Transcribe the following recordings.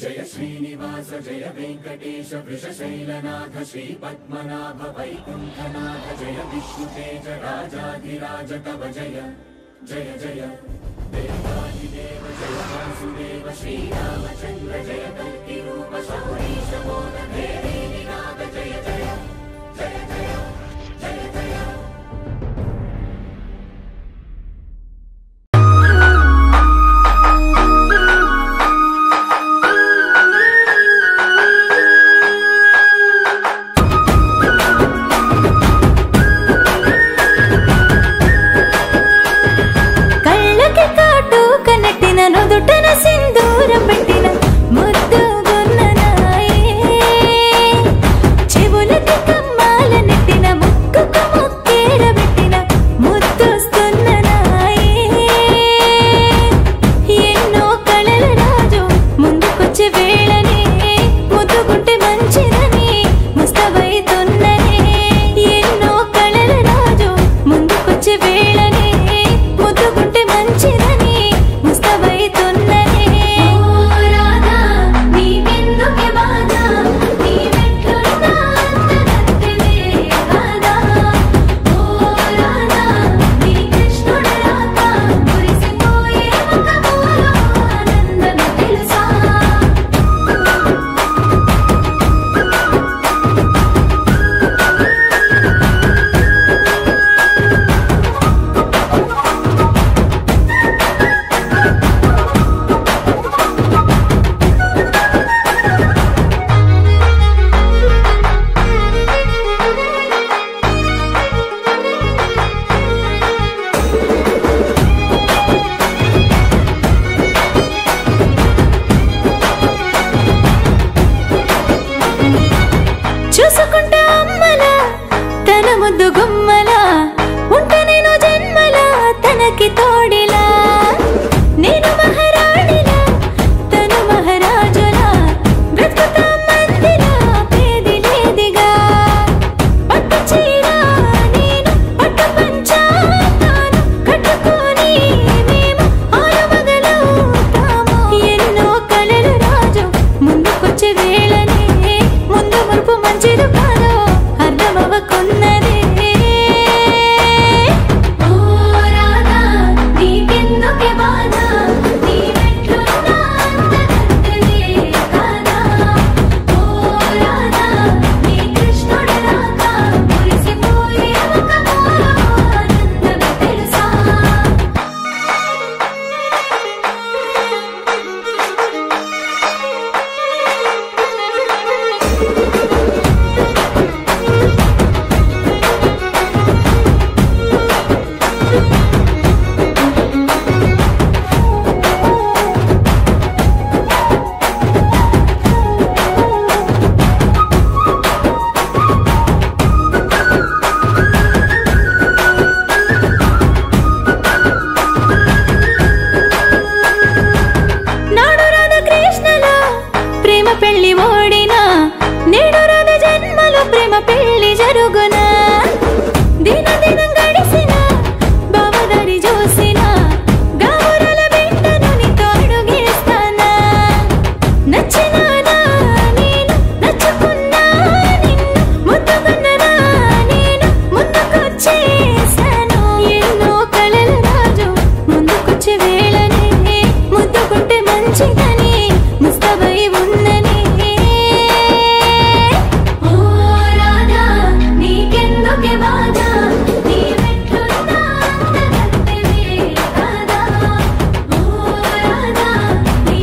जय श्रीनिवास जय वेंकटेश वृषशैलनाथ श्रीपद्मनाभ वैकुंठनाथ जय विष्णुतेज राजाधिराज तव जय जय जय देवादिदेव जय वासुदेव श्रीरामचंद्र जय कल्किरूप शौरीश मोदधेरी निनाद जय जय जय जय जय जय। నుదుటన సింధూరం పెట్టిన ముద్దు గున్ననాయే చెవులకి కమ్మాల నెట్టిన ముక్కుకు ముక్కేర పెట్టిన ముద్దొస్తున్ననాయే ఎన్నో కళల రాజు ముందుకొచ్చే వేళనే ముద్దుకుంటే మంచిదని ముస్తవైతున్ననే ఎన్నో కళల రాజు ముందుకొచ్చే వేళనే ముద్దుకుంటే మంచిదని చూసుకుంటా అమ్మలా తన ముద్దు గుమ్మలా ఉంటే నేను జన్మలా తనకి తోడిలా నేను మహారాణిలా తను మహారాజులా బ్రతుకుతా మందిలా పేది లేదిగా పట్టు చీర నేను పట్టు పంచా తాను కట్టుకొని మేము ఆలుమగలవుతాము ఎన్నో కళలు రాజు ముందుకొచ్చే వేళనే ముందు మురుపు మంచిది కాదో అర్థమవకున్నదే ఓ రాధా నీకెందుకే బాధ నీ మెట్లున్నా అందగత్తెలే కాదా ఓ రాధా నీ కృష్ణుడు రాక మురిసిపోయే ముఖమోలో ఆనందమే తెలుసా నాడు రాధ కృష్ణల ప్రేమ పెళ్లి ఓడినా నేడు రాధ జన్మలో ప్రేమ పెళ్లి జరుగునా దిన దినం గడిసిన బావదారి చూసిన గావురాల బిడ్డను నీతో అడుగేస్తానా నచ్చినానా నేను నచ్చుకున్నా నిన్ను ముద్దుకున్ననా నేను ముందుకొచ్చేసాను ఎన్నో కళల రాజు ముందుకొచ్చే వేళనే ముద్దుకుంటే మంచిదని ముస్తవై ఉన్ననే ఓ రాధా నీకెందుకే బాధ నీ మెట్లున్నా అందగత్తెలే కాదా ఓ రాధా నీ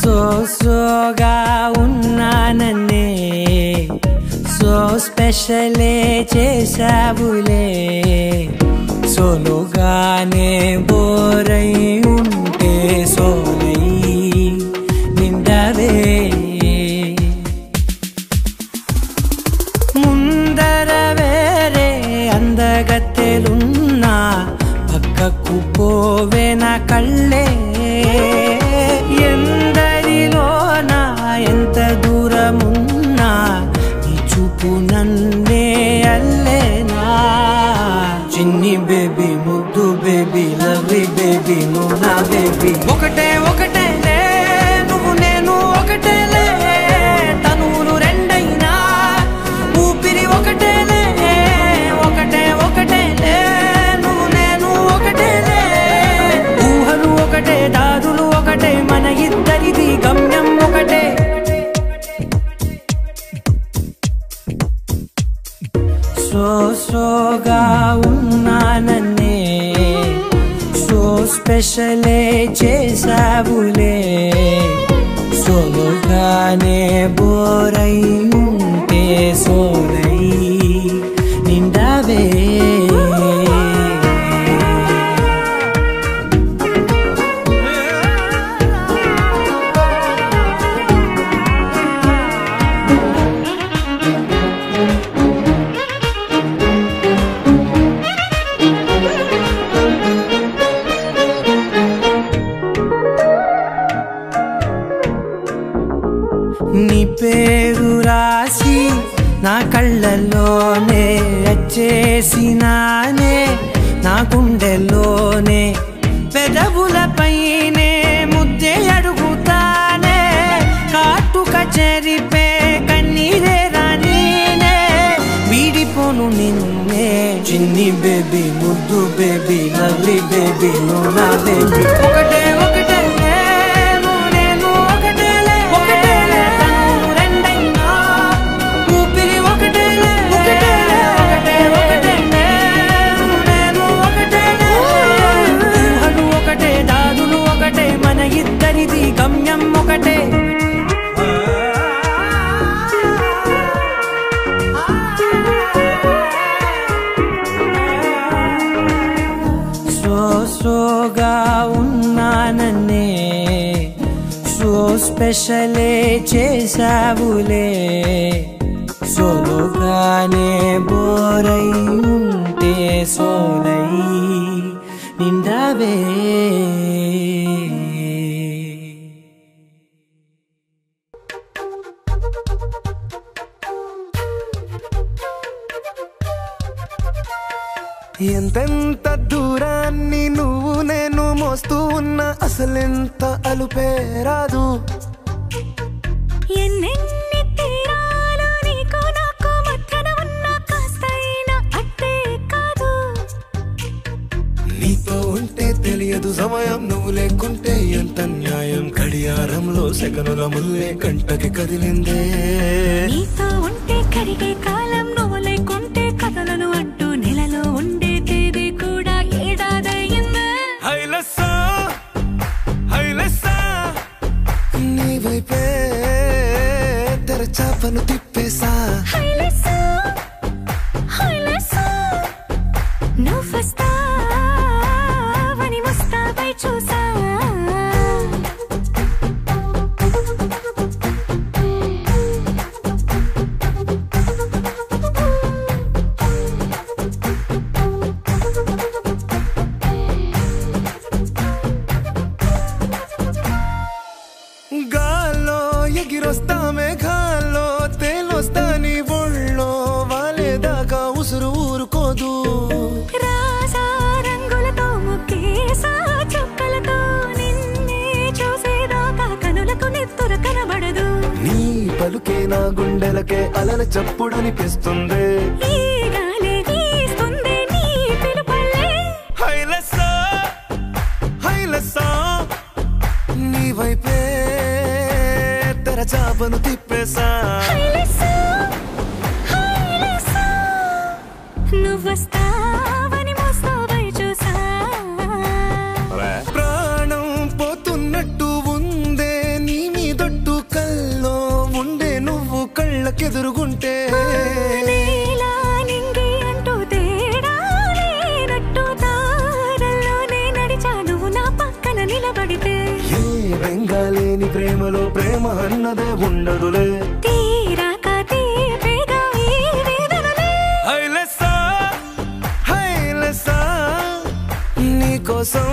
సోగా ఉన్నానన్నే సో స్పెషలే చేసావులే సోలోగానే బోరై ఉంటే సోలై నిండవే పోవే నా కళ్ళే ఎందరిలోనా ఎంత దూరమున్నా నీ చూపు నన్నే అల్లేనా చిన్ని బేబీ ముద్దు బేబీ లవ్లీ బేబీ నువ్వు నా బేబీ ఒకటే ఒకటేలే నువ్వు నేను ఒకటేలే తనువులు రెండైనా ఊపిరి ఒకటేలే ఒకటే ఒకటేలే నువ్వు నేను ఒకటేలే ఊహలు ఒకటే దారులు ఒకటే మన ఇద్దరిది గమ్యం ఒకటే సోగా ఉన్నానన్నే సో స్పెషలే చేసావులే సోలోగానే బోరై ఉంటే సోలై నిండావే నీ పేరు రాసి నా కళ్ళల్లోనే వచ్చేసినానే నా గుండెల్లోనే పెదవులపైనే ముద్దే అడుగుతానే కాటుక చెరిపే కన్నీరే రానీనే వీడిపోను నిన్నే చిన్ని బేబీ ముద్దు బేబీ లవ్లీ బేబీ నువ్వు నా బేబీ ఒకటే ఒకటే ఇద్దరిది గమ్యం ఒకటే సోగా ఉన్నానన్నే సో స్పెషలే చేసావులే సోలోగానే బోరై ఉంటే సోలై నిండావే ఎంతెంత దూరాన్ని నువ్వు నేను మోస్తూ ఉన్నా అసలెంత అలుపే రాదు ఎన్నెన్ని తీరాలు నీకు నాకు మధ్యన ఉన్న కాస్తైనా అట్టే కాదు నీతో ఉంటే తెలియదు సమయం నువ్వు లేకుంటే ఎంత న్యాయం గడియారంలో సెకనుల ముల్లే కంటకి కదిలిందే నీతో ఉంటే కరిగే కాలం నువ్వు లేకుంటే కథలను అంటూ నెలలో ఉండే తేదీ కూడా ఏడాదయ్యిందే నీ వైపే తెరచాపను తిప్పేసా నువ్వు వస్తావని ముస్తాబై చూసా గాల్లో ఎగిరొస్తా మేఘాల్లో తేలొస్తా నీ ఒళ్ళో వాలేదాకా ఉసురు ఊరుకోదు రాసా రంగులతో ముక్కేసా చుక్కలతో నిన్నే చూసేదాకా కనులకు నెత్తుర కనబడదు నీ పలుకే నా గుండెలకే అలల చప్పుడనిపిస్తుంది ఈ గాలి వీస్తుంది నీ పిలుపల్లే హైలెస్సా నీ వైపే తెరచాపను తిప్పేసా నువ్వు వస్తావని మోస్తావై చూసా ప్రాణం పోతున్నట్టు ఉందే నీ మీదొట్టు కల్లో ఉండే నువ్వు కళ్ళకెదురుగుంటే నేలా నింగి అంటూ తేడా లేనట్టు తారల్లోనే నడిచా నువ్వు నా పక్కన నిలబడితే ఏ బెంగాలేని ప్రేమలో ప్రేమ అన్నదే ఉండదులే తీరాక తీపిగా ఈ వేదనలే హైలెస్సా నీకోసం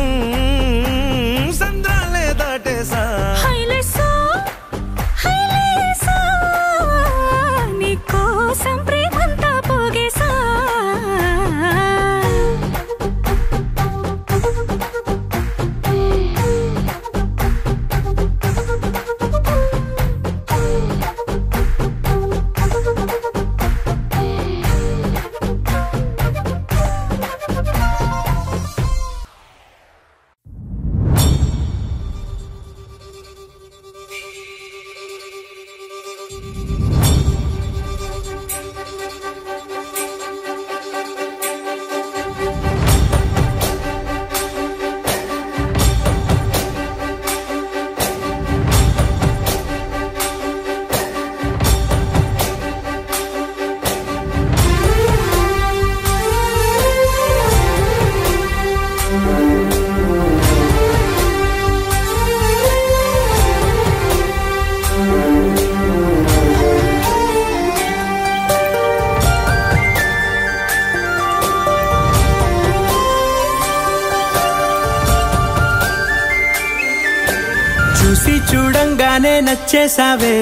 చూడగానే నచ్చేసావే,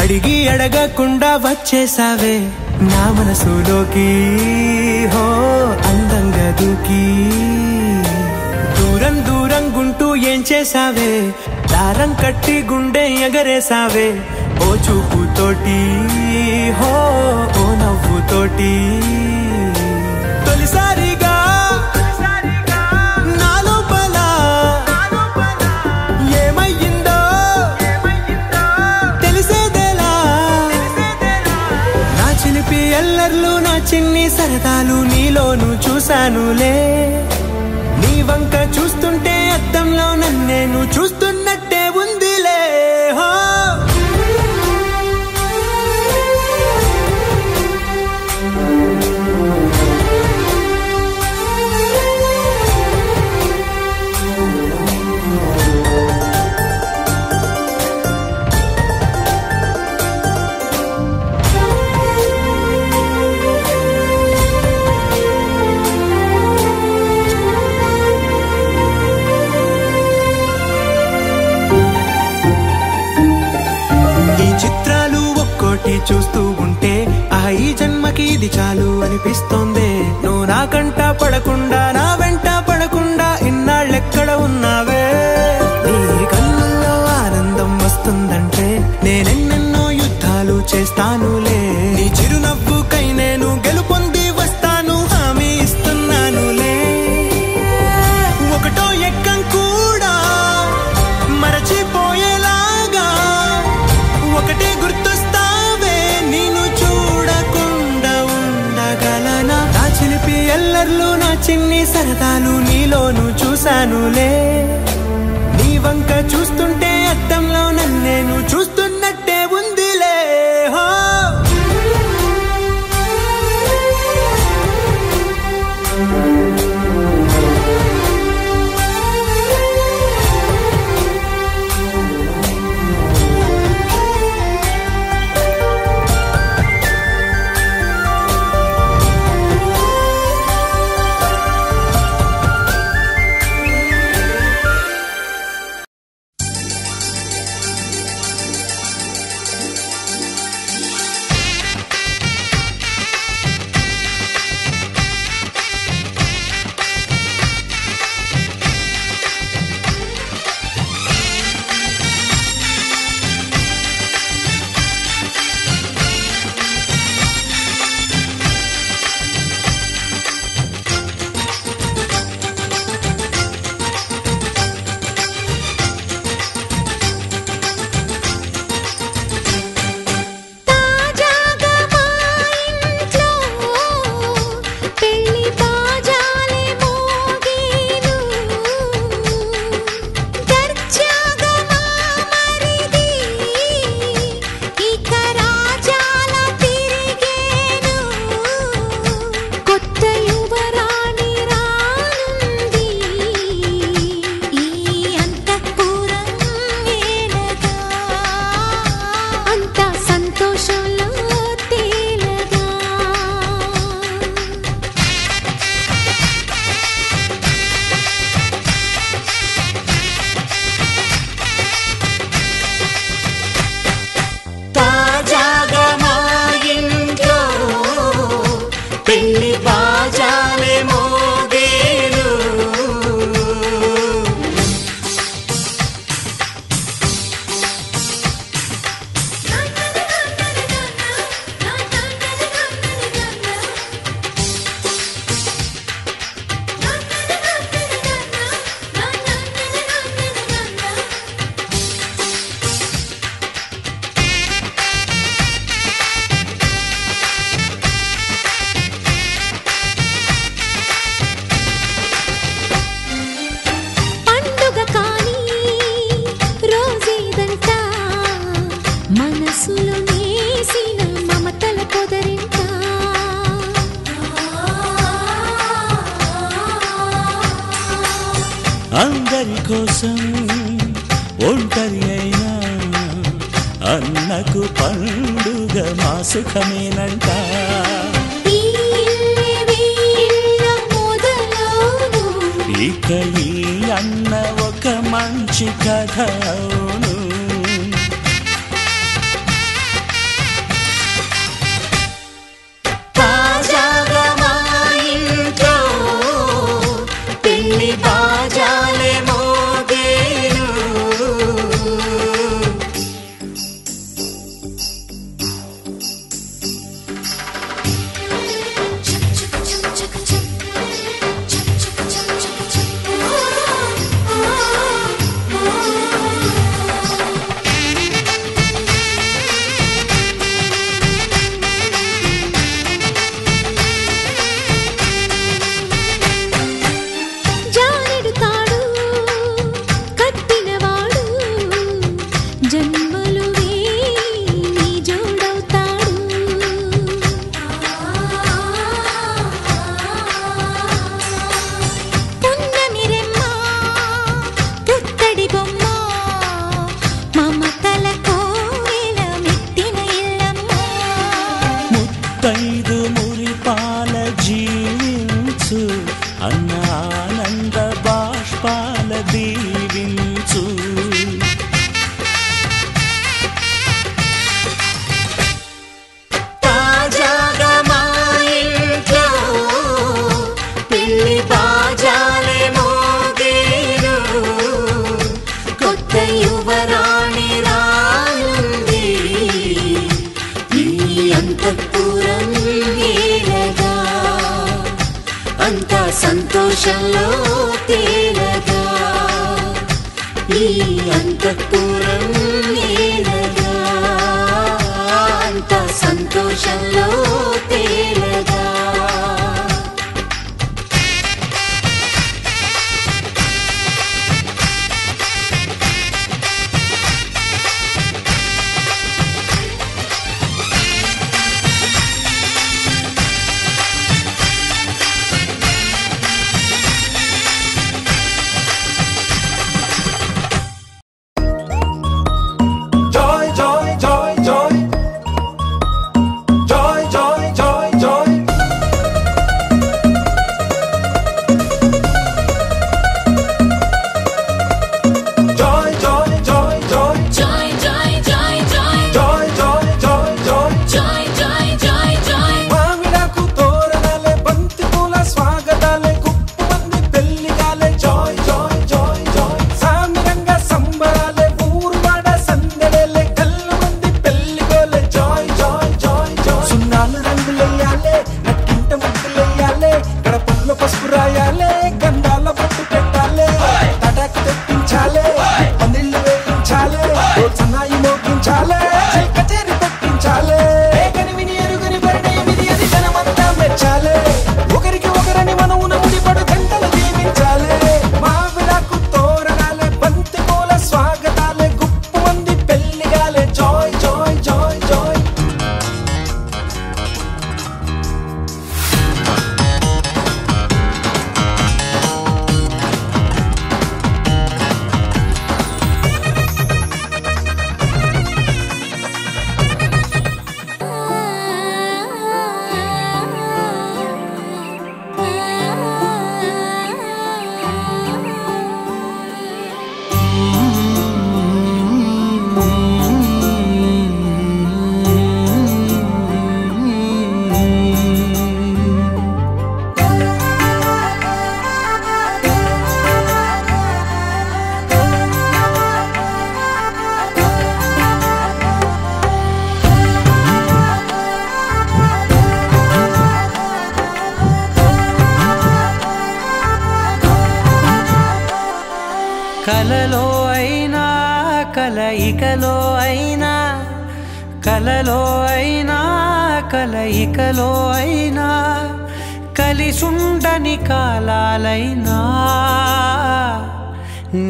అడిగి అడగకుండా వచ్చేసావే నా మనసులోకి, హో అందంగా దూకి. దూరం దూరం గుంటూ ఏం చేసావే, దారం కట్టి గుండె ఎగరేసావే ఓ చూపుతోటి, హో ఓ నవ్వుతోటి. తొలిసారిగా నా లోపల ఏమయ్యిందో తెలిసేదేలా. నా చిలిపి ఎల్లర్లు నా చిన్ని సరదాలు నీలోను చూశానులే. నీ వంక చూస్తుంటే అద్దంలో నన్నేను చూస్తున్నట్టే ఉందిలే. హో చూస్తూ ఉంటే ఈ జన్మకి ఇది చాలు అనిపిస్తోంది. నువ్వు నా కంట పడకుండా నా వెంట పడకుండా ఇన్నాళ్ళెక్కడ ఉన్నావే. నీ కళ్ళల్లో ఆనందం వస్తుందంటే నేనెన్నెన్నో యుద్ధాలు చేస్తానులే. నీ చిరునవ్వుకై నేను గెలుపొంది వస్తాను హామీ ఇస్తున్నానులే. ఒకటో ఎక్కం కూడా మరచిపోయేలాగా ఒకటే గుర్తొస్తావే, నిన్ను చూడకుండా ఉండగలనా. నా చిలిపి ఎల్లర్లు నా చిన్ని సరదాలు నీలోను చూశానులే. నీ వంక చూస్తుంటే అద్దంలో నన్నేను చూస్తున్నట్టే ఉందిలే. హో అందరి కోసం ఒంటరి అయినా అన్నకు పండుగ మా సుఖమేనంట. ఇక ఈ అన్న ఒక మంచి కథ అవును. ఖైదు మురిపాల జీవించు అన్న ఆనంద బాష్పాల దీవించు తాజాగా మా ఇంట్లో పెళ్లి బాజాలే మోగేను కొత్త యువరాణి రానుంది ఈ అంతఃపురం ఏలగా అంతా సంతోషంలో తేలగా ఈ అంతఃపురం ఏలగా అంతా సంతోషంలో తేలగా కలలో అయినా కలయికలో అయినా కలలో అయినా కలయికలో అయినా కలిసుండని కాలాలైనా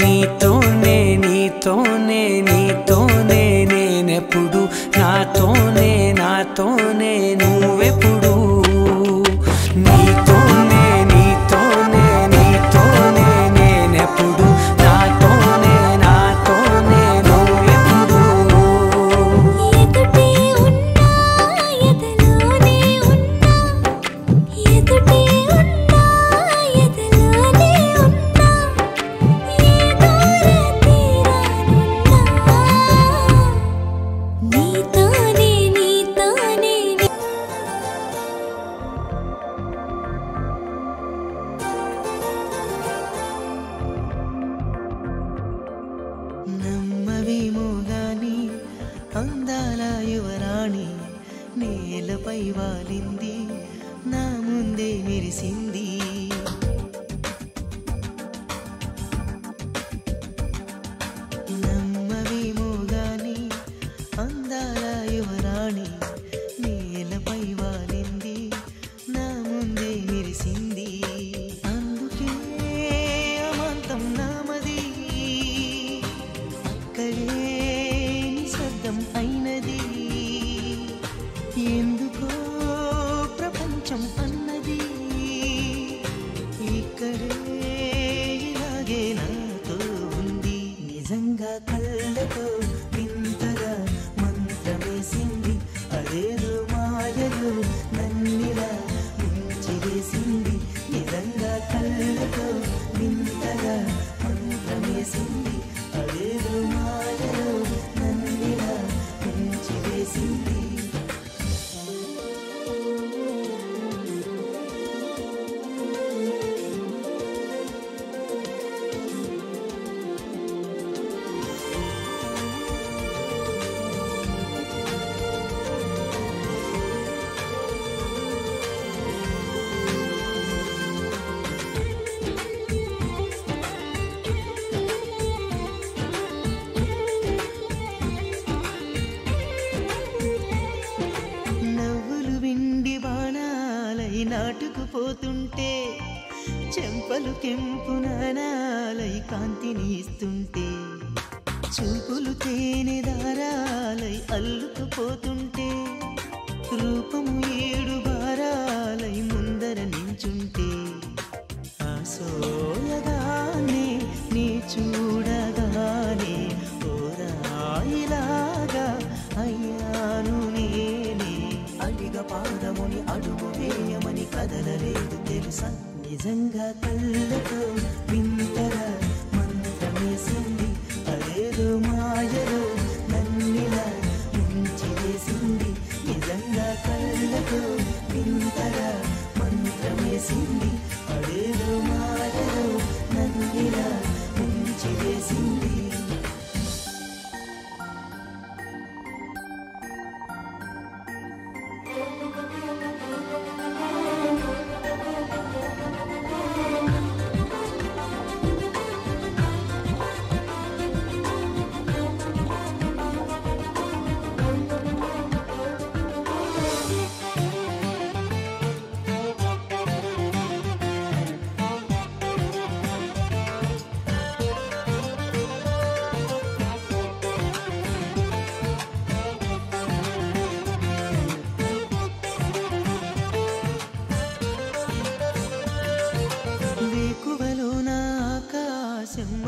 నీతోనే నీతోనే నీతోనే నేనెప్పుడు నాతోనే నాతోనే నువ్వెప్పుడు నీతోనే నీతోనే నీతోనే నేనెప్పుడు నాతోనే నాతోనే నువ్వెప్పుడు ఎదుటే ఉన్నా ఎదలోనే ఉన్నా ఎదుటే ఉన్నా ఎదలోనే ఉన్నా ఏ దూర తీరానున్నా నీతోనే నీతోనే నమ్మవేమో గాని అందాల యువరాణి నేలపై వాలింది నా ముందే మెరిసింది నమ్మవేమో గాని అందాల యువరాణి నేలపై వాలింది నా ముందే మెరిసింది అందుకే అమాంతం నామది అక్కడే నిశ్శబ్దం అయినది ఎందుకో ప్రపంచం అన్నది పోతుంటే చెంపలు కెంపు నానాలై కాంతిని ఇస్తుంటే చూపులు తేనె దారాలై అల్లుకుపోతుంటే రూపము 7 భారాలై ముందర నించుంటే ఆసోయగానే నీ చూడగానే ఓరాయిలాగా అయ్యాను నేనే అడిగ పాదముని అడుగు వేయమని కదలలేదు తెలుసా నిజంగా కళ్ళతో వింతగా మంత్రమేసింది అదేదో మాయలో నన్నిలా ముంచి వేసింది నిజంగా కళ్ళతో వింతగా మంత్రమేసింది అదేదో మాయలో నన్నిలా ముంచి వేసింది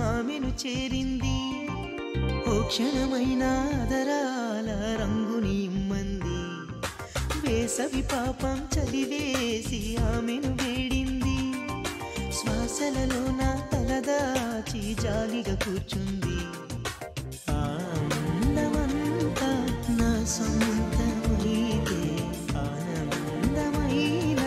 ఆమెను చేరింది ఓ క్షణమైన ఆదరాల రంగుని ఇమ్మంది వేసవి పాపం చలివేసి ఆమెను వేడింది శ్వాసలలో నా తలదాచి జాలిగా కూర్చుంది ఆనందమంతా నా సొంతమైతే ఆనందమైన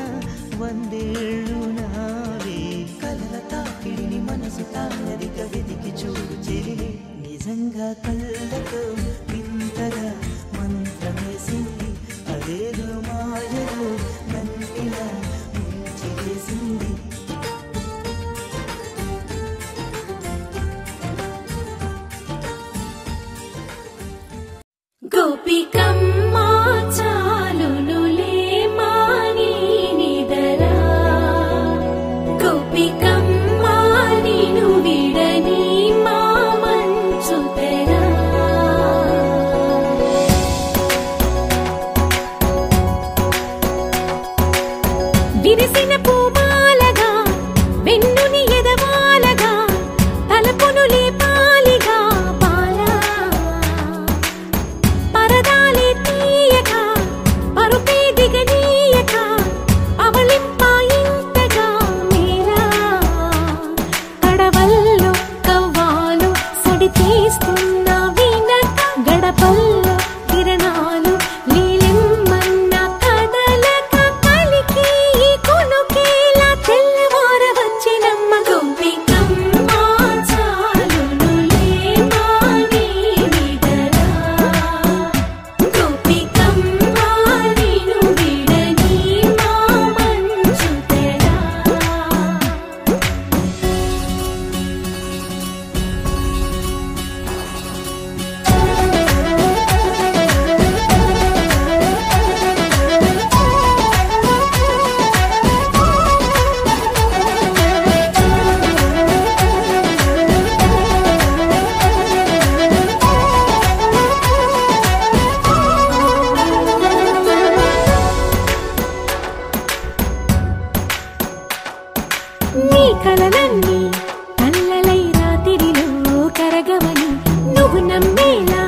100 ఏళ్ళు నావే కలల తాకిడిని మనసు తానదిగా వెతికి చూడు చెలి నిజంగా కళ్ళతో వింతగా మంత్రమేసింది అదేదో మాయలో నన్నిలా ముంచి వేసింది గోపికమ్మా చాలునులే మాని నిదరా గోపికమ్మా నిను విడని మా మంచు తెరా విరిసిన పూమాలగా వెన్నుని ఎదవాలగా తలపును లేపాలిగా బాలా పరదాలే తీయక పరుపే దిగనీయక అవలింపాయింతగా మేరా కడవల్లో కవ్వాలు సడి చేస్తున్న వినక గడపల్లో కిరణాలు నీలిమ్మన్న కదలక కలికి ఈ కొనుకేలా తెల్లవార వచ్చినమ్మ గోపికమ్మా చాలునులే మాని నిదరా గోపికమ్మా నిను విడని మా మంచు తెరా నీ కలలన్నీ కళ్ళలై రాత్రిలో కరగవని నువ్వు నమ్మేలా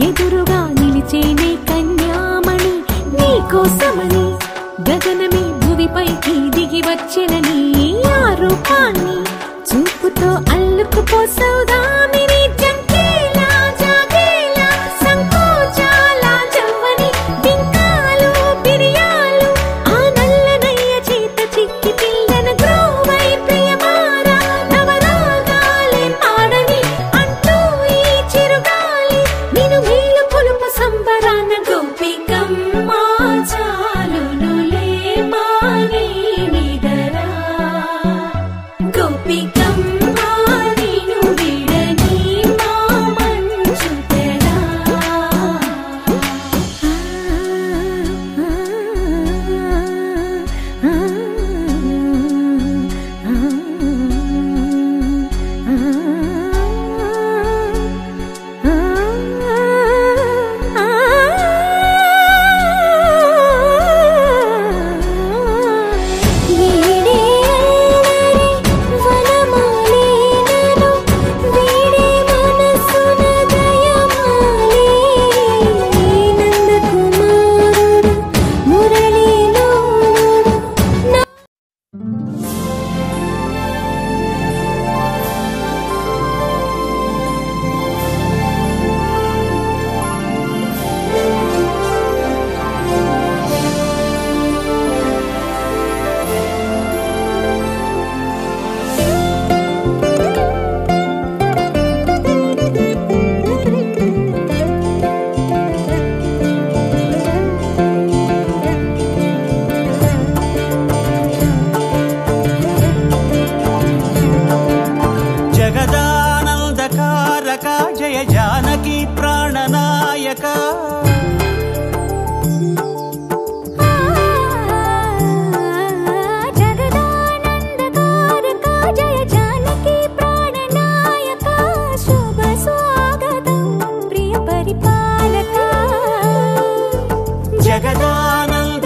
ఎదురుగా నిలిచేనే కన్యామణి నీ కోసమని గగనమే భువిపైకి దిగి వచ్చెనని ఆ రూపాన్ని చూపుతో అల్లుకుపోసౌదామిని జంకేలా జాగేలా సంకోచాల జవ్వని బింకాలు బిరియాలు ఆ నల్లనయ్య చేత చిక్కి పిల్లన గ్రోవై ప్రియమారా నవరాగాలే పాడని అంటూ ఈ చిరుగాలి నిన్ను మేలు పొలుపు సంబరాన గోపికమ్మా చాలునులే మాని నిదరా గోపి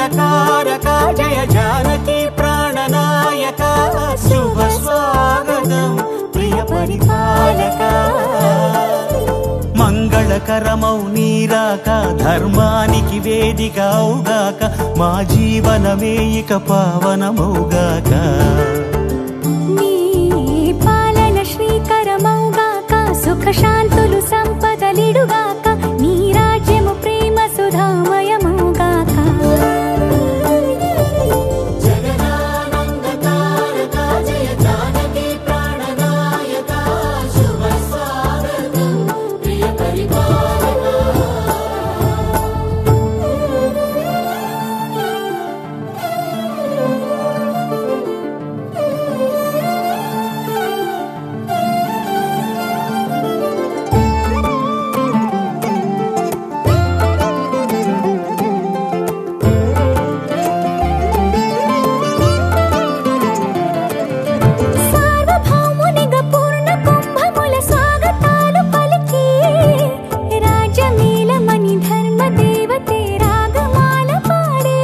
జగదానందకారక జయ జానకి ప్రాణనాయక శుభ స్వాగతం ప్రియ పరిపాలక మంగళకరమౌ నీరాక ధర్మానికి వేదిక అవుగాక మా జీవనమే ఇక పావనమౌగాక నీ పాలన శ్రీకరమౌగాక సుఖ శాంతులు సంపదలిడుగాక నీ రాజ్యము ప్రేమ సుధామయమౌగాక జగదానందకారక జయ జానకి ప్రాణనాయక శుభ స్వాగతం ప్రియ పరిపాలక సార్వభౌమునిగా పూర్ణ కుంభముల స్వాగతాలు పలికి రాజమేళమణి ధర్మ దేవతే రాగమాల పాడే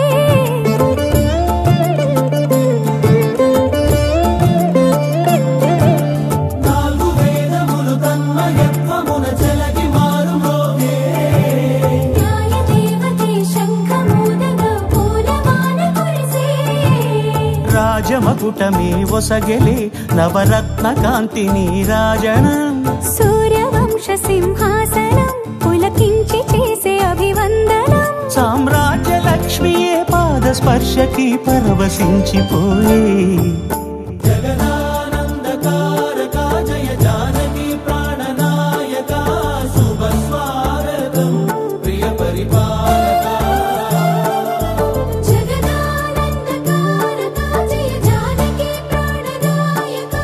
నాలుగు వేదములు తన్మయత్వమున చెలగి మారు మ్రోగే న్యాయ దేవతే శంఖమూదగా పూలవాన కురిసే రాజమకుటమే ఒసగెలే నవరత్న కాంతి నీరాజనం సూర్యవంశ సింహాసనం పులకించి చేసే అభివందనం సామ్రాజ్య లక్ష్మియే పాద స్పర్శకి పరవశించిపోయే జగదానందకారక జయ జానకి ప్రాణనాయక శుభ స్వాగతం ప్రియ పరిపాలక జగదానందకారక జయ జానకి ప్రాణనాయక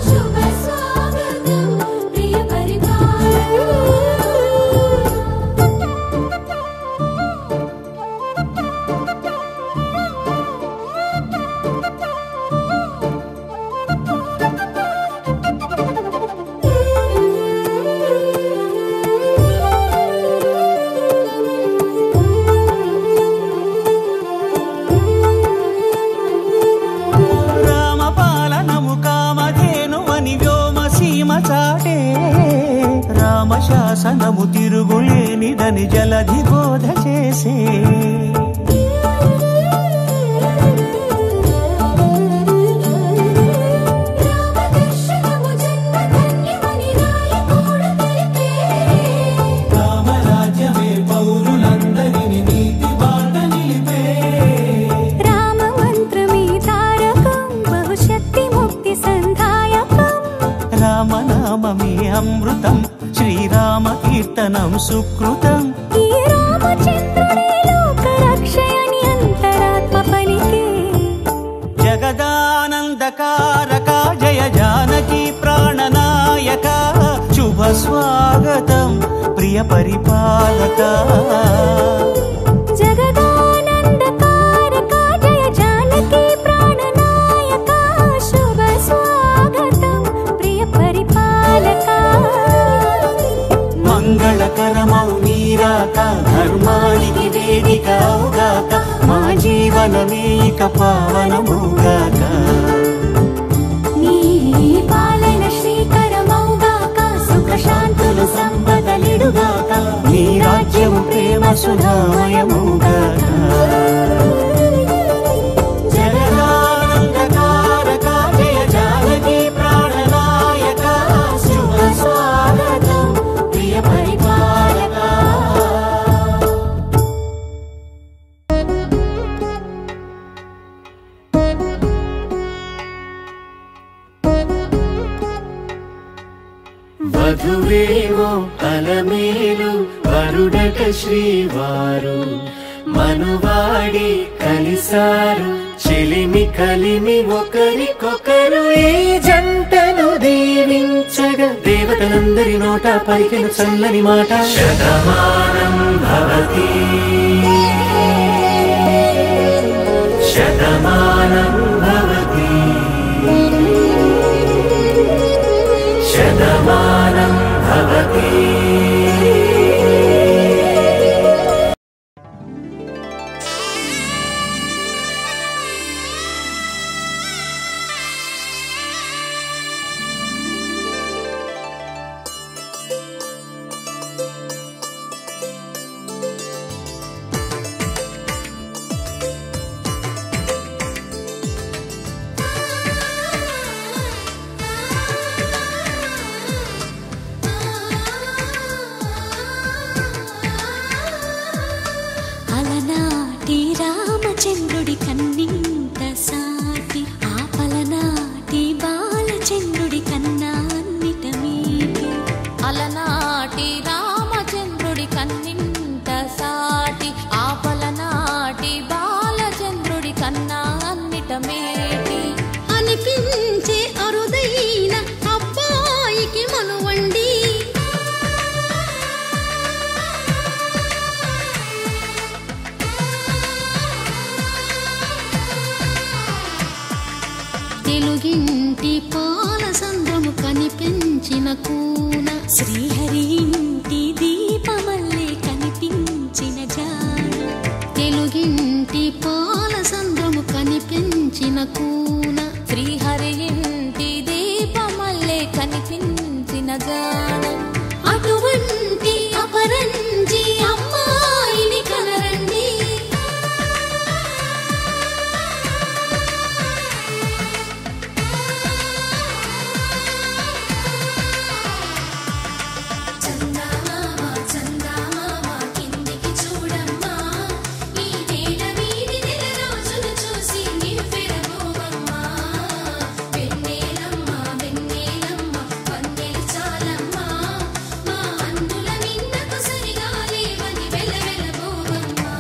శుభ స్వాగతం ప్రియ పరిపాలక రామపాలనము కామధేను అని వ్యోమసీమ చాటే రామశాసనము తిరుగులేనిదని జలధి బోధ చేసే రామదర్శనము జన్మధన్యమని రాయకూడ తెలిపే రామరాజ్యమే పౌరులందరిని నీతి బాట నిలిపే రామ మంత్రమే తారకం బహుశక్తి ముక్తి సంధాయకం రామనామమే అమృతం శ్రీరామ కీర్తనం సుకృతం ఈ రామచంద్రుడే లోక రక్షయని అంతరాత్మ పలికే జగదానందకారక జయ జానకి ప్రాణనాయక శుభ స్వాగతం ప్రియ పరిపాలక జగదానందకారక జయ జానకి ప్రాణనాయక శుభ స్వాగతం ప్రియ పరిపాలక మంగళకరమౌ నీరాక ధర్మానికి వేదిక అవుగాక మా జీవనమే ఇక పావనమౌగాక నీ పాలన శ్రీకరమౌగాక సుఖ శాంతులు సంపదలిడుగాక నీ రాజ్యము ప్రేమ సుధామయమౌగాక జగదానందకారక జయ జానకి ప్రాణనాయక శుభ స్వాగతం ప్రియ పరిపాలక వధువేవో అలమేలు వరుడట శ్రీవారు మనువాడి కలిసారు చెలిమి కలిమి ఒకరికొకరు ఈ జంటను దీవించగా దేవతలందరి నోట పలికిన చల్లని మాట శతమానం భవతి శతమానం భవతి శతమానం భవతి. తెలుగింటి పాల సంద్రము కనిపించిన కూన శ్రీహరి ఇంటి దీపమల్లే కనిపించిన జాడ తెలుగింటి పాల సంద్రము కనిపించిన కూన శ్రీహరి ఇంటి దీపమల్లే కనిపించిన జాడ అటువంటి అపరంజి అమ్మాయిని కనరండి చందమామ చందమామ కిందికి చూడమ్మా ఈ నేల వీడి నెల రోజులు చూసి నివ్వెరబోవమ్మా వెన్నెలమ్మ వెన్నెలమ్మ వన్నెలు చాలమ్మా మా అందుల నిన్నకు సరిగా లేవని వెలవెలబోవమ్మా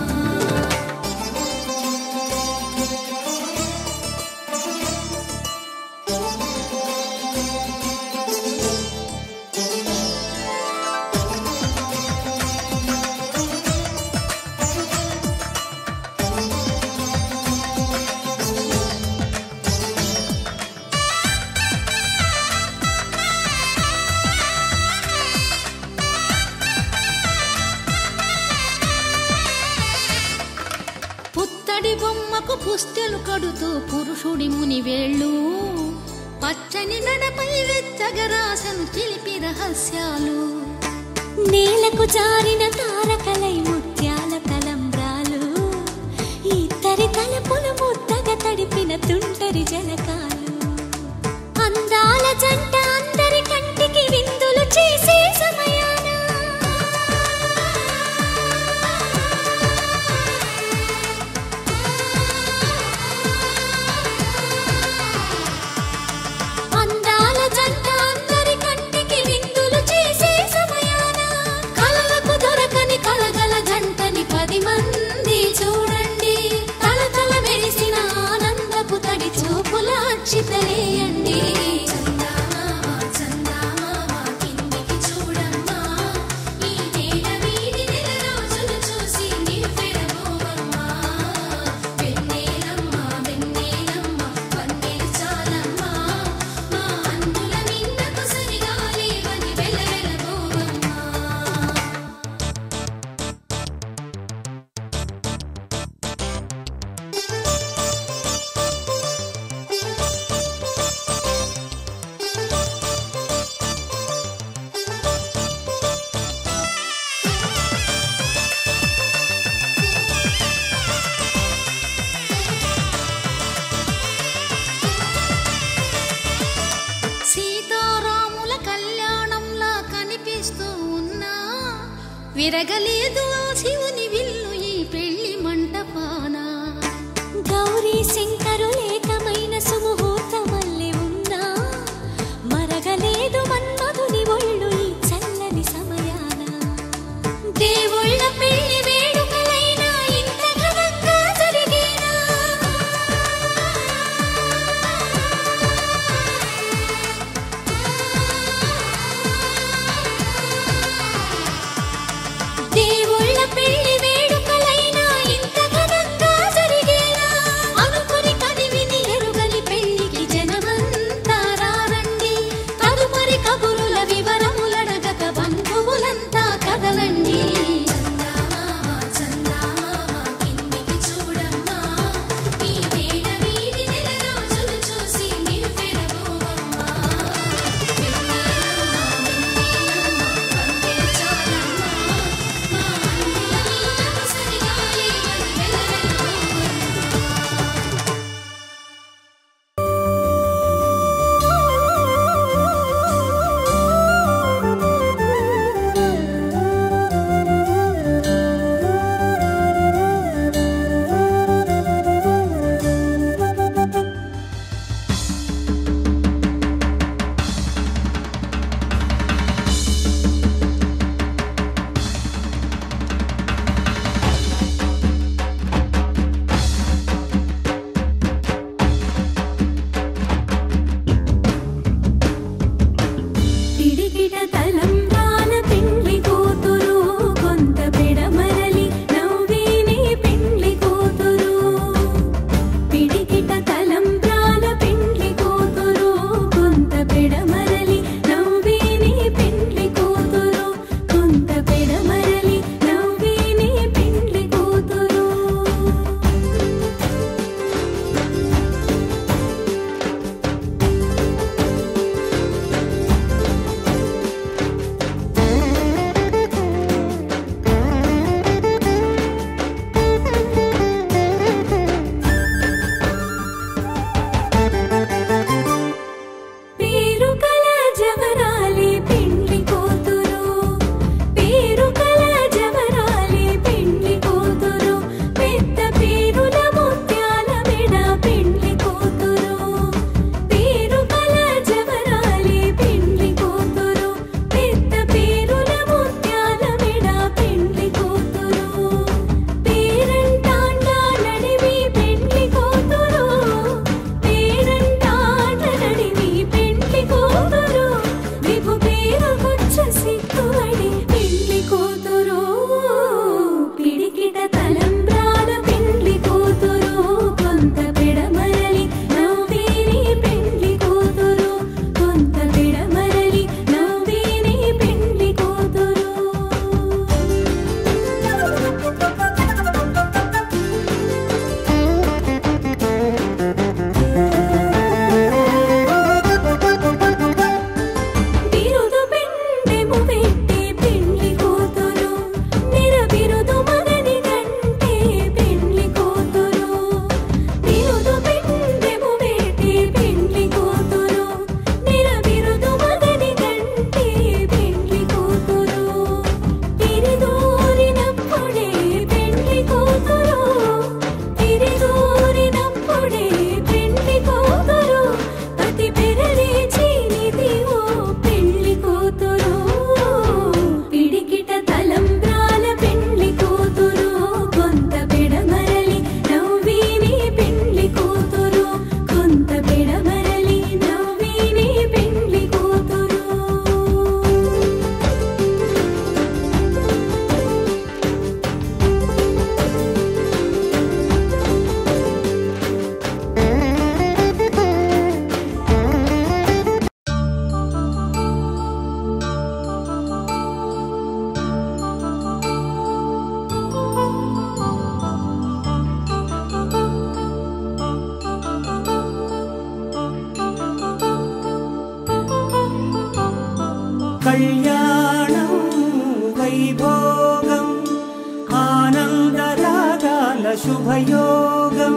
పుత్తడి బొమ్మకు పుస్తెలు కడుతూ పురుషుడి ముని వేళ్ళు పచ్చని నడపై వెచ్చగరాసను చిలిపి రహస్యాలు నేలకు జారిన తారకలై ముత్యాల తలంబ్రాలు ఇద్దరి తలపులు ముద్దగా తడిపిన తుంటరి జలకాలు అందాల జంట అందరి కంటికి విందులు చేసే సమయాన అందాల జంట అందరి కంటికి విందులు చేసే సమయాన కలలకు దొరకని కలగల జంటని 10 మంది చూడండి తలతల మెరిసిన ఆనందపు తడి చూపుల అక్షితలేయండి చందమామ చందమామ కిందికి చూడమ్మా ఈ నేల వీడి నెల రోజులు చూసి నివ్వెరబోవమ్మా వెన్నెలమ్మ వెన్నెలమ్మ వన్నెలు చాలమ్మా మా అందుల నిన్నకు సరిగా లేవని వెలవెలబోవమ్మా సీతారాముల కళ్యాణంలా కనిపిస్తూ ఉన్నా విరగలేదు ఆ శివుని విల్లు ఈ పెళ్లి మంటపాన గౌరీ శంకరులేకమైన సుముహూర్తమల్లె ఉన్నా మరగలేదు మన్మధుని ఒళ్ళు ఈ చల్లని సమయాన దేవుళ్ళ పెళ్లి వేడుకలైనా ఇంత ఘనంగా జరిగేనా దేవుళ్ళ శుభయోగం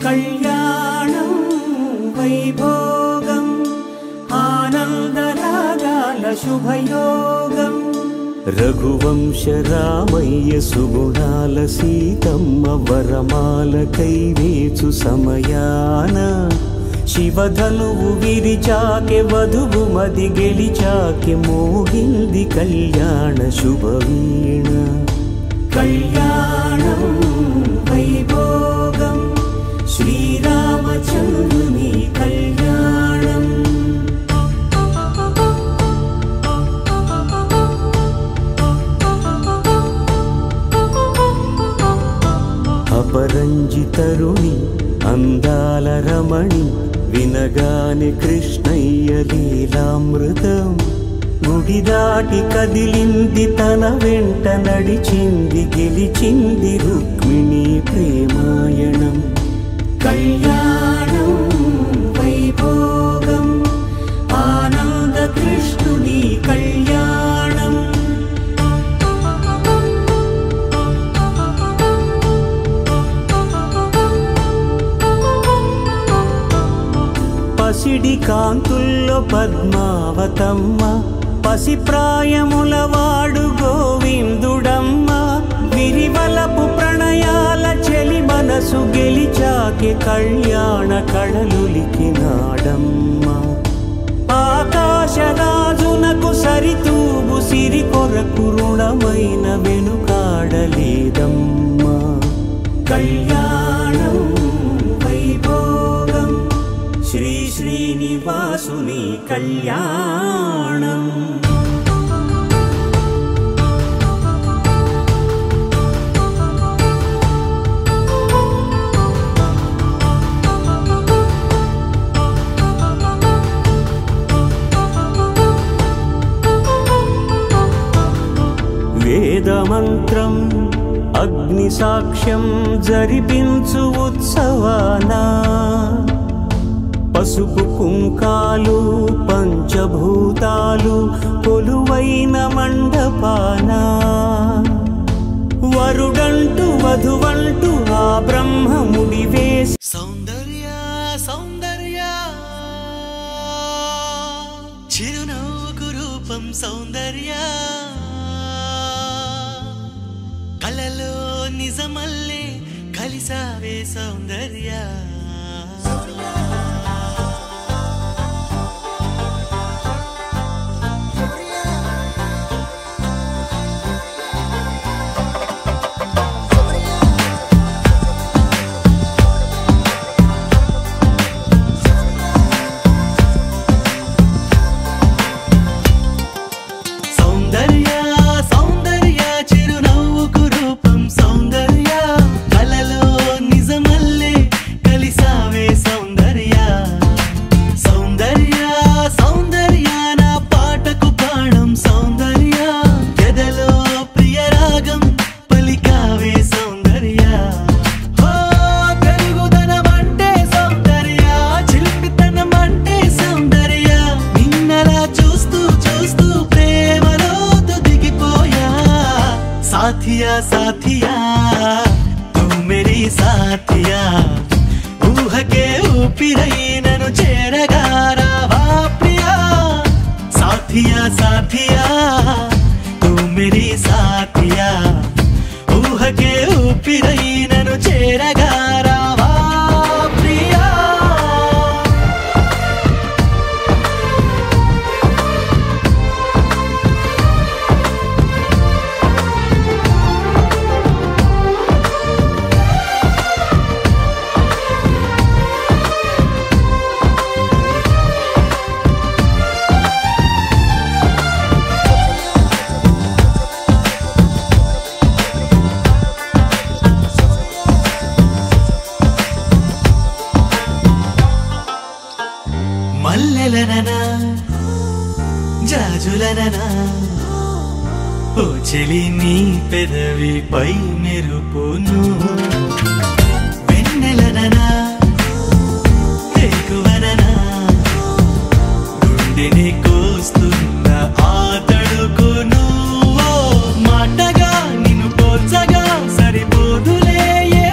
కళ్యాణం వైభోగం ఆనందరాగాల శుభయోగం రఘువంశ రామయ్య సుగుణాల సీతమ్మ వరమాల కైవేచు సమయాన శివధనువు విరిచాకె వధువు మది గెలిచాకె మోగింది కళ్యాణ శుభవీణ కళ్యాణం వైభోగం శ్రీరామచంద్రుని కళ్యాణం అపరంజి తరుణి అందాల రమణి వినగాని కృష్ణయ్య లీలామృతం గుడి దాటి కదిలింది తన వెంట నడిచింది గెలిచింది రుక్మిణి ప్రేమాయణం కళ్యాణం వైభోగం ఆనంద కృష్ణుని కళ్యాణం పసిడి కాంతుల్లో పద్మావతమ్మ పసిప్రాయముల వాడు గోవిందుడమ్మ విరివలపు ప్రణయాల చెలి మనసు గెలిచాకే కళ్యాణ కళలులికినాడమ్మ ఆకాశరాజునకు సరితూగు సిరి కొరకు రుణమైన వెనుకాడలేదమ్మ కళ్యాణం వైభోగం శ్రీ శ్రీనివాసుని కళ్యాణం వేదమంత్రం అగ్ని సాక్ష్యం జరిపించు ఉత్సవానా పసుపు కుంకాలు పంచభూతాలు కొలువైన మండపాన వరుడంటూ వధువంటూ ఆ బ్రహ్మముడి వేసి సౌందర్య సౌందర్య చిరునవ్వుకు రూపం సౌందర్య కలలో నిజమల్లే కలిసావే సౌందర్య साथिया साथिया तू मेरी साथिया ऊह के ऊपिरई ननु चेरगा रावा प्रिया साथिया साथिया तू मेरी साथिया ऊह के ऊपिरई ननु चेरगा रावा प्रिया మల్లెలననా జాజులననా ఓ చెలి నీ పెదవిపై మెరుపును వెన్నెలననా ఎక్కువననా గుండెని కోస్తున్న ఆ తడుకును మాటగా నిన్ను పోల్చగా సరిపోదులే ఏ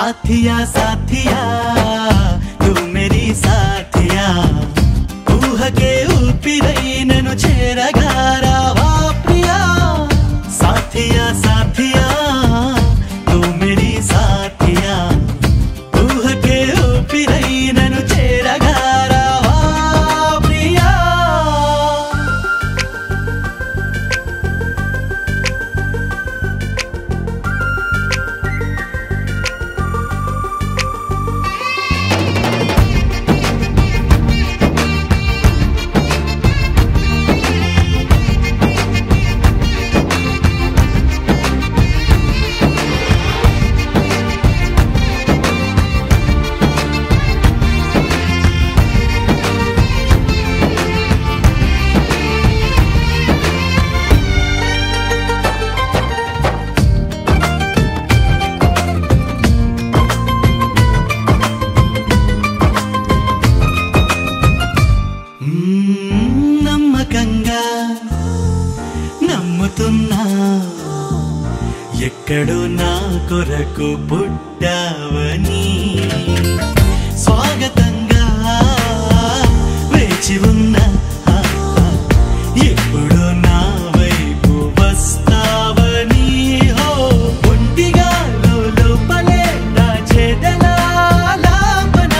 साथिया साथिया तू मेरी साथिया ऊह के ऊपिरై నన్ను చేరగా రావా ప్రియా साथिया साथिया तू मेरी साथिया ऊह के ऊपिरై నన్ను చేరగా రావా ప్రియా నమ్మకంగా నమ్ముతున్నా ఎక్కడో నా కొరకు పుట్టావని స్వాగతంగా వేచి ఉన్నా ఎప్పుడో నా వైపు వస్తావని హో ఒంటిగా లోపలే దాచేదలా లాపన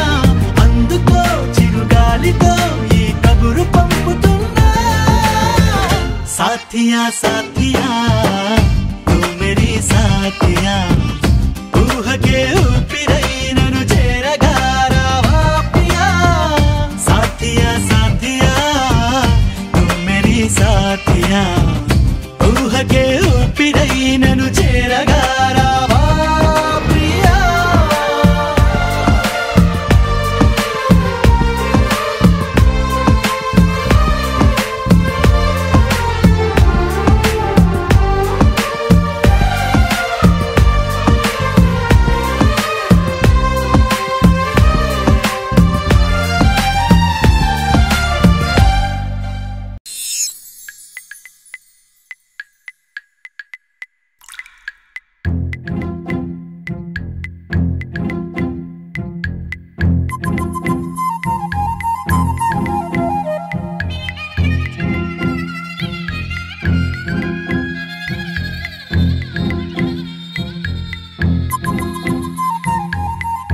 అందుకో చిరుగాలితో ఈ కబురు పంపుతున్నా साथिया साथिया तू मेरी साथिया ऊह के ऊपिरై నన్ను చేరగా రావా ప్రియా साथिया साथिया तू मेरी साथिया ऊह के ऊपिरై నన్ను చేరగా రావా ప్రియా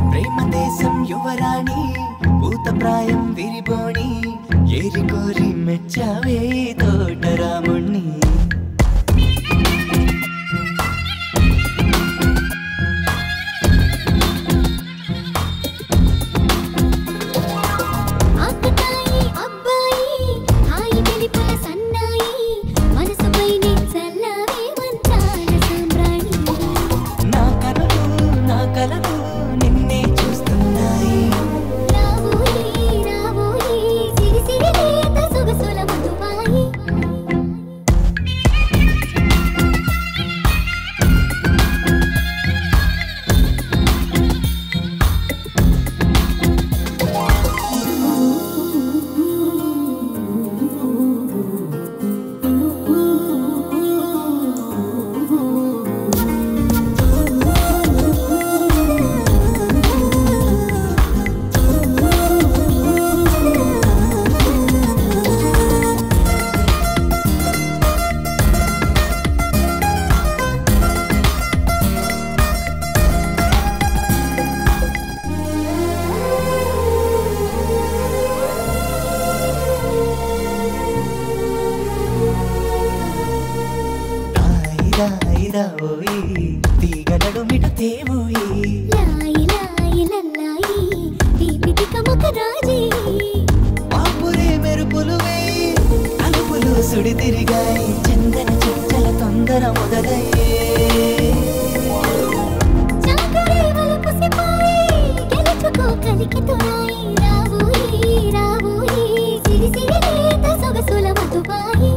ప్రేమదేశం యువరాణి భూతప్రాయం విరిబోణి ఏరి కోరి మెచ్చావే తోటరాముణ్ణి ఆకతాయి అబ్బాయి హాయి వెలిపల సన్నాయి మనసుపై నిచ్చల్లవే మంచాల సాంబ్రాణి నా కలలు నిన్నే చూస్తున్నాయి రావోయి రావోయి సిరి సిరి లేత సొగసుల మధుబాయి ఓయి తీగలడు మిట తేవోయి లాయి లాయి లల్లాయి దీపిక మకరాజీ పాపురే మెరుపులు వేయి అలుపులు సుడి తిరిగాయి చందన చెట్టల తొందర మొదలయ్యే చాకరే వలపు సిపాయి గెలుచుకో కలికి తోయి రావోయి రావోయి సిరి సిరి లేత సొగసుల మధుబాయి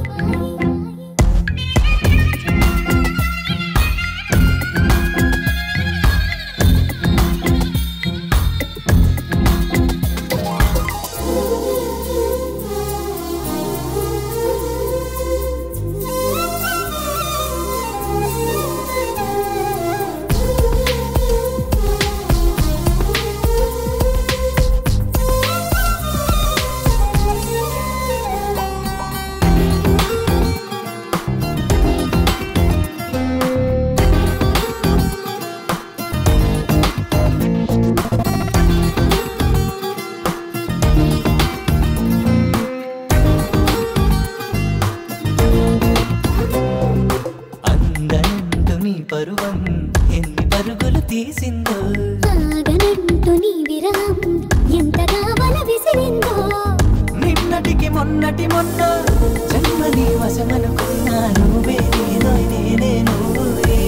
పరువం ఎన్ని పరుగులు తీసిందో ఆగనంటూ నీ విరహం ఎంతగా వల విసిరిందో నిన్నటికి మొన్నటి మొన్న జన్మని వశమనుకున్నా నువ్వే నేనో నేనే నువ్వే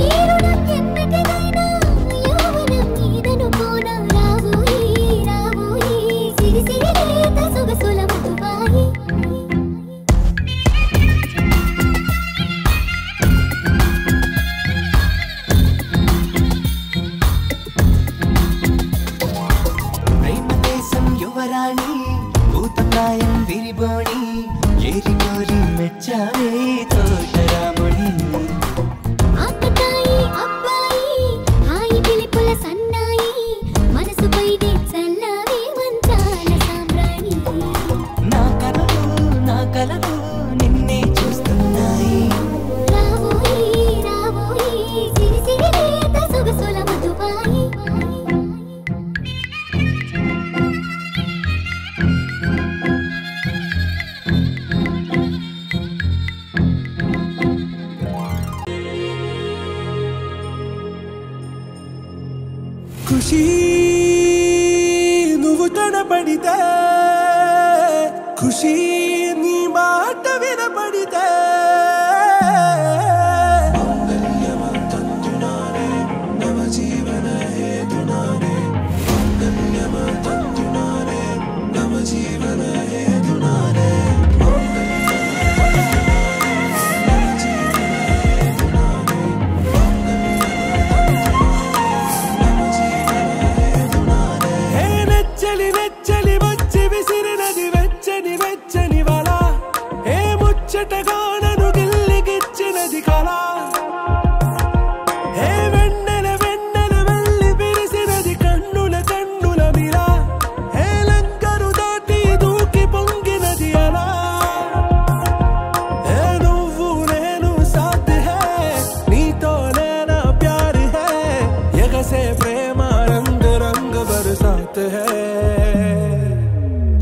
ఈ రుణం ఎన్నటిదైనా యౌవనం నీదనుకోనా రావోయి రావోయి సిరి సిరి లేత సొగసుల మధుబాయి యువరాణి భూతప్రాయం విరిబోణి ఏరి కోరి మెచ్చావే తోటరాముని ఆకతాయి అబ్బాయి హాయి పిలిపుల సన్నాయి మనసుపైనే చల్లవే మంచాల సామ్రాణి నా కలలు నిన్నే చూస్తున్నాయి రావోయి రావోయి సిరి సిరి లేత సొగసుల మధుబాయి ఖుషి నువ్వు కనపడితే ఖుషి నీ మాట వినపడితే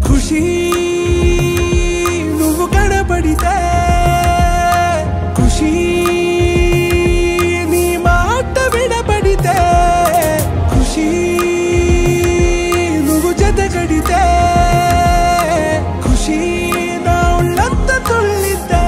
ఖుషి నువ్వు కనపడితే ఖుషి నీ మాట వినపడితే ఖుషి నువ్వు జతగడితే ఖుషి నా ఉళ్ళంత తుళ్ళితే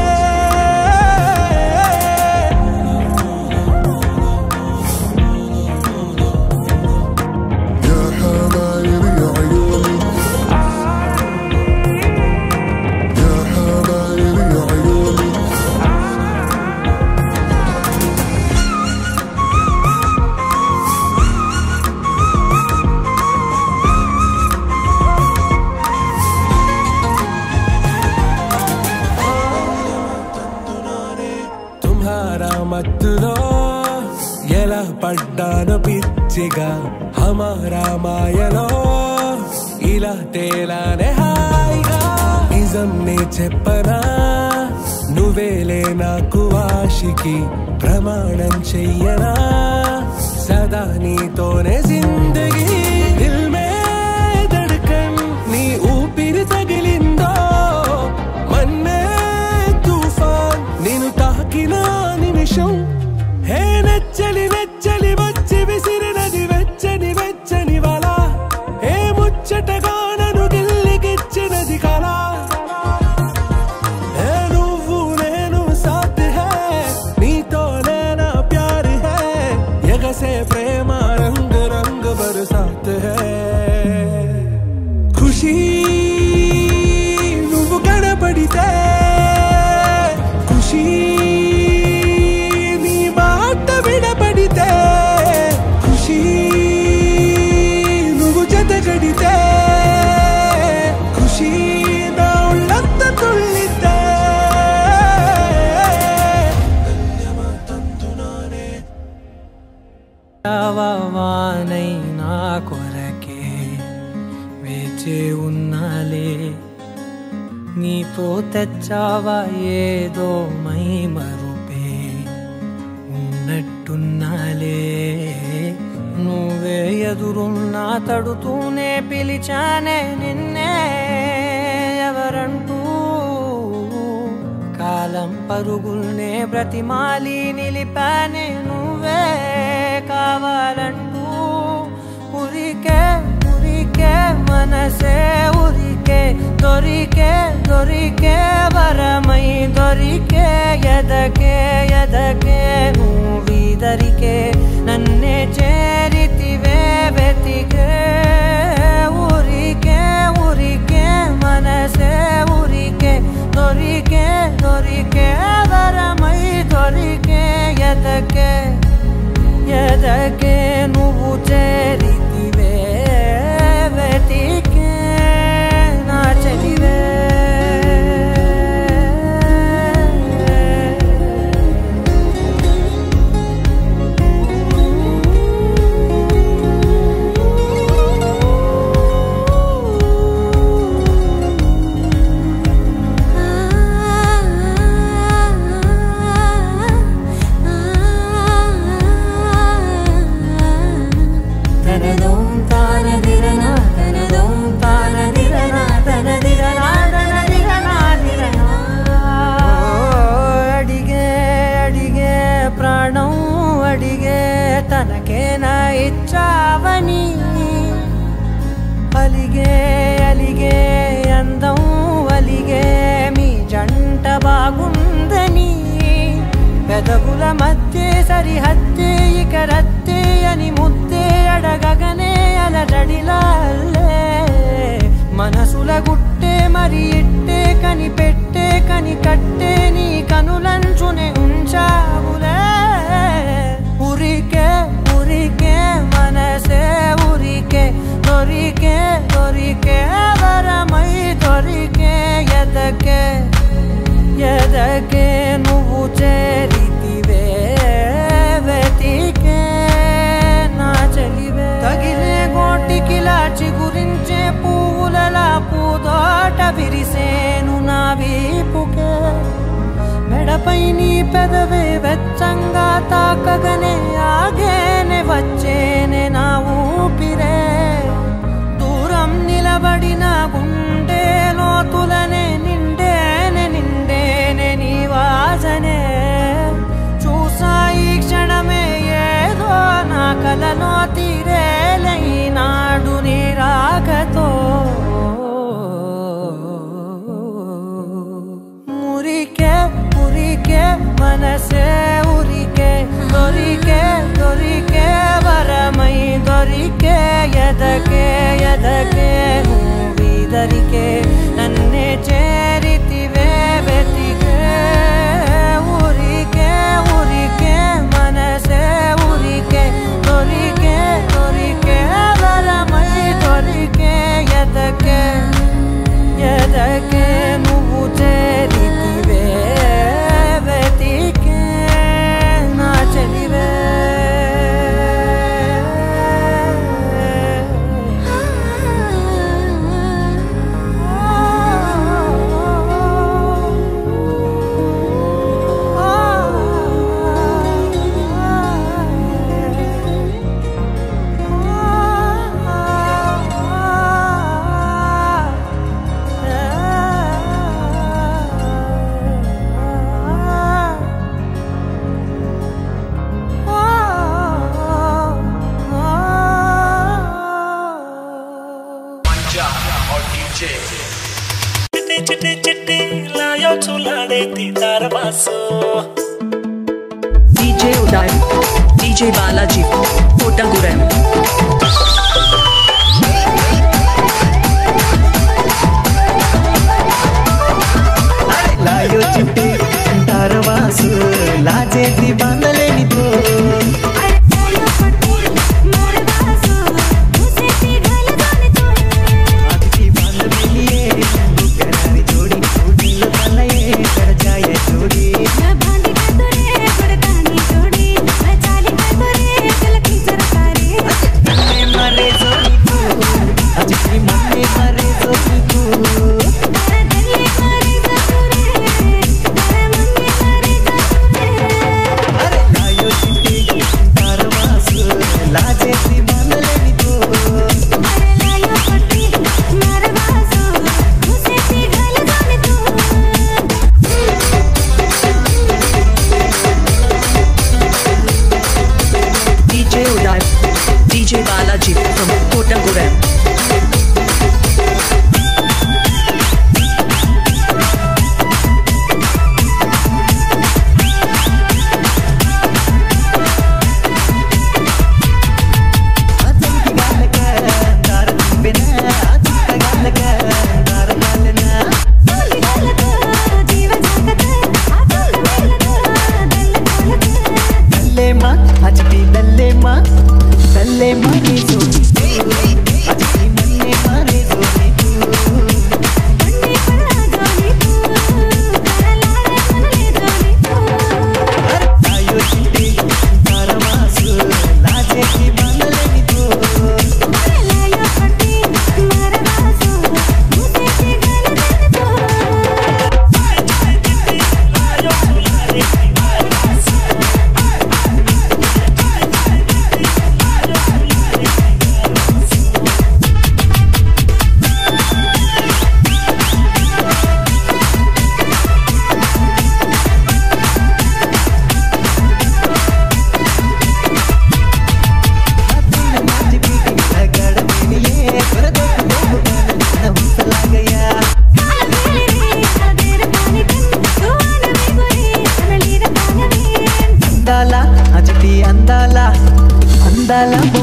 మత్తులో ఎలా పడ్డాను పిచ్చిగా హమారా మాయలో ఇలా తేలానే హాయిగా నిజం నే చెప్పనా నువ్వేలే నాకు ఆశికి ప్రమాణం చెయ్యనా సదా నీతోనే జిందగీ దిల్ మే ధడ్కన్ నీ ఊపిరి తగిలిందో మన్నే తుఫాన్ నేను తాకిన నిమిషం హే నచ్చలి నచ్చలి వచ్చి విసిరినది వెచ్చని వెచ్చని వల హే ముచ్చటగా నన్ను గిల్లిగిచ్చినది కళ హే నువ్వు నేను సాథ్ హే నీతోనే నా ప్యార్ హే ఎగసే ప్రేమ రంగ్ రంగ్ బరసాత్ హే ఖుషి నువ్వు కనపడితే ఖుషి నీ మాట వినపడితే ఖుషి నువ్వు జతగడితే ఖుషి నా ఉళ్ళంత తుళ్ళితే వానై నా కొరకే వేచే ఉన్నాలే నీతో తెచ్చావా ఏదో మై మరుపే ఉన్నట్టున్నాలే నువ్వే ఎదురున్నా తడుతూనే పిలిచానే నిన్నే ఎవరంటూ కాలం పరుగుల్నే బ్రతిమాలి నిలిపానే నువ్వే కావాలంటూ ఉరికే ఉరికే మనసే ఉరికే దొరికే దొరికే వరమై దొరికే ఎదకే ఎదకే నువ్విదరికే నన్నే చేరితివే వెతికే ఊరికే ఊరికే మనసే ఊరికే దొరికే దొరికే వరమై దొరికే ఎదకే ఎదకే నువ్వు చేరితివే వెతికే నా చెలివే తనకేనా ఇచ్చావని అలిగే అలిగే అందం అలిగే మీ జంట బాగుందని పెదవుల మధ్య సరిహద్దే ఇక రద్దే అని ముద్దే అడగగనే అలజడిలాల్లే మనసుల గుట్టే మరి ఇట్టే కనిపెట్టే కని కట్టే నీ కనులంచునే ఉంచావులే ఉరికే ఉరికే మనసే ఉరికే దొరికే దొరికే వరమై దొరికే ఎదకే ఎదకే నువ్వు చేరితివే వెతికే నా చెలివే తగిలే గోటికిలా చిగురించే పువ్వులలా పూదోట విరిసేను నా వీపుకే మెడపై నీ పెదవే వెచ్చంగా తాకగనే ఆగేనే వచ్చేనే నా ఊపిరే దూరం నిలబడిన గుండె లోతులనే నిండేనే నిండేనే నీ వాసనే చూసా ఈ క్షణమే ఏదో నా కలలో తీరేలై నాడు నీ రాకతో మురికే ఉరికే మనసే ఉరికే దొరికే దొరికే వరమై దొరికే ఎదకే ఎదకే నువ్విదరికే నన్నే చేరితివే వెతికే ఉరికే ఉరికే మనసే ఉరికే దొరికే దొరికే వరమై దొరికే ఎదకే ఎదకే నువ్వు చేరితివే వెతికే నా చెలివే चिट्टे चिट्टे लायो चुलाड़े तीतार बासो डीजे उदय डीजे बालाजी कोटागुरम लायो चिट्टे तीतार बासो लाजे दी बांधलेनी तो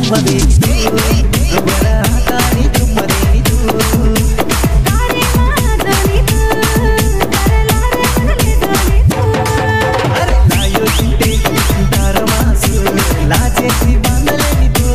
చుమ్మదేనిదు రవ్వల ఆకాని చుమ్మదేనిదు అరే లాయో చింటే తారవాసు లాచేసి బాందలేనిదు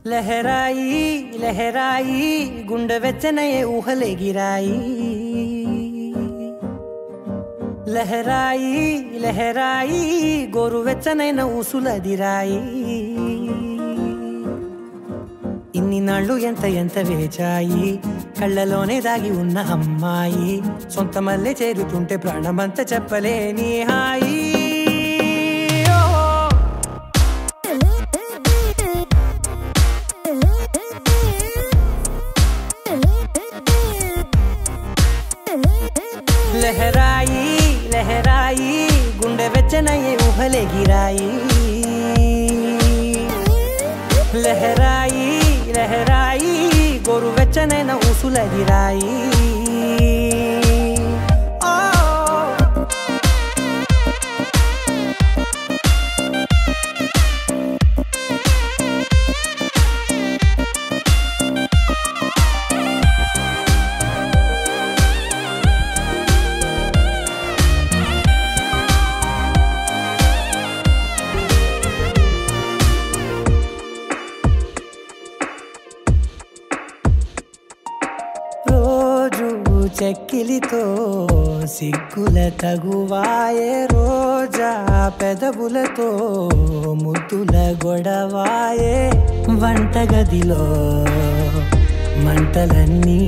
లహరాయి లహరాయి గుండె వెచ్చనయే ఊహలే గిరాయి లహరాయి లహరాయి గోరు వెచ్చనైన ఊసులదిరాయి ఇన్ని నాళ్ళు ఎంత ఎంత వేచాయి కళ్ళలోనే దాగి ఉన్న అమ్మాయి సొంత మల్లె చేరుతుంటే ప్రాణమంతా చెప్పలేని హాయి లహరాయి లహరాయి గుండె వెచ్చనయే ఊహలే గిరాయి లహరాయి లహరాయి గోరు వెచ్చనైన ఊసులదిరాయి చెక్కిలితో సిగ్గుల తగువాయే రోజా పెదవులతో ముద్దుల గొడవాయే వంటగదిలో మంటలన్నీ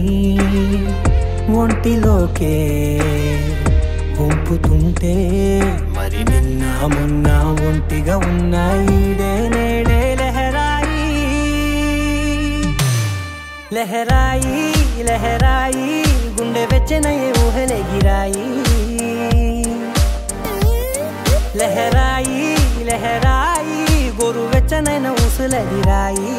ఒంటిలోకే వంపుతుంటే మరి నిన్న మొన్న ఒంటిగా ఉన్నాయి నేడే లహరాయి లహరాయి లహరాయి గుండె వెచ్చనయే ఊహలే గిరాయి లహరాయి లహరాయి గోరు వెచ్చనైన ఊసులదిరాయి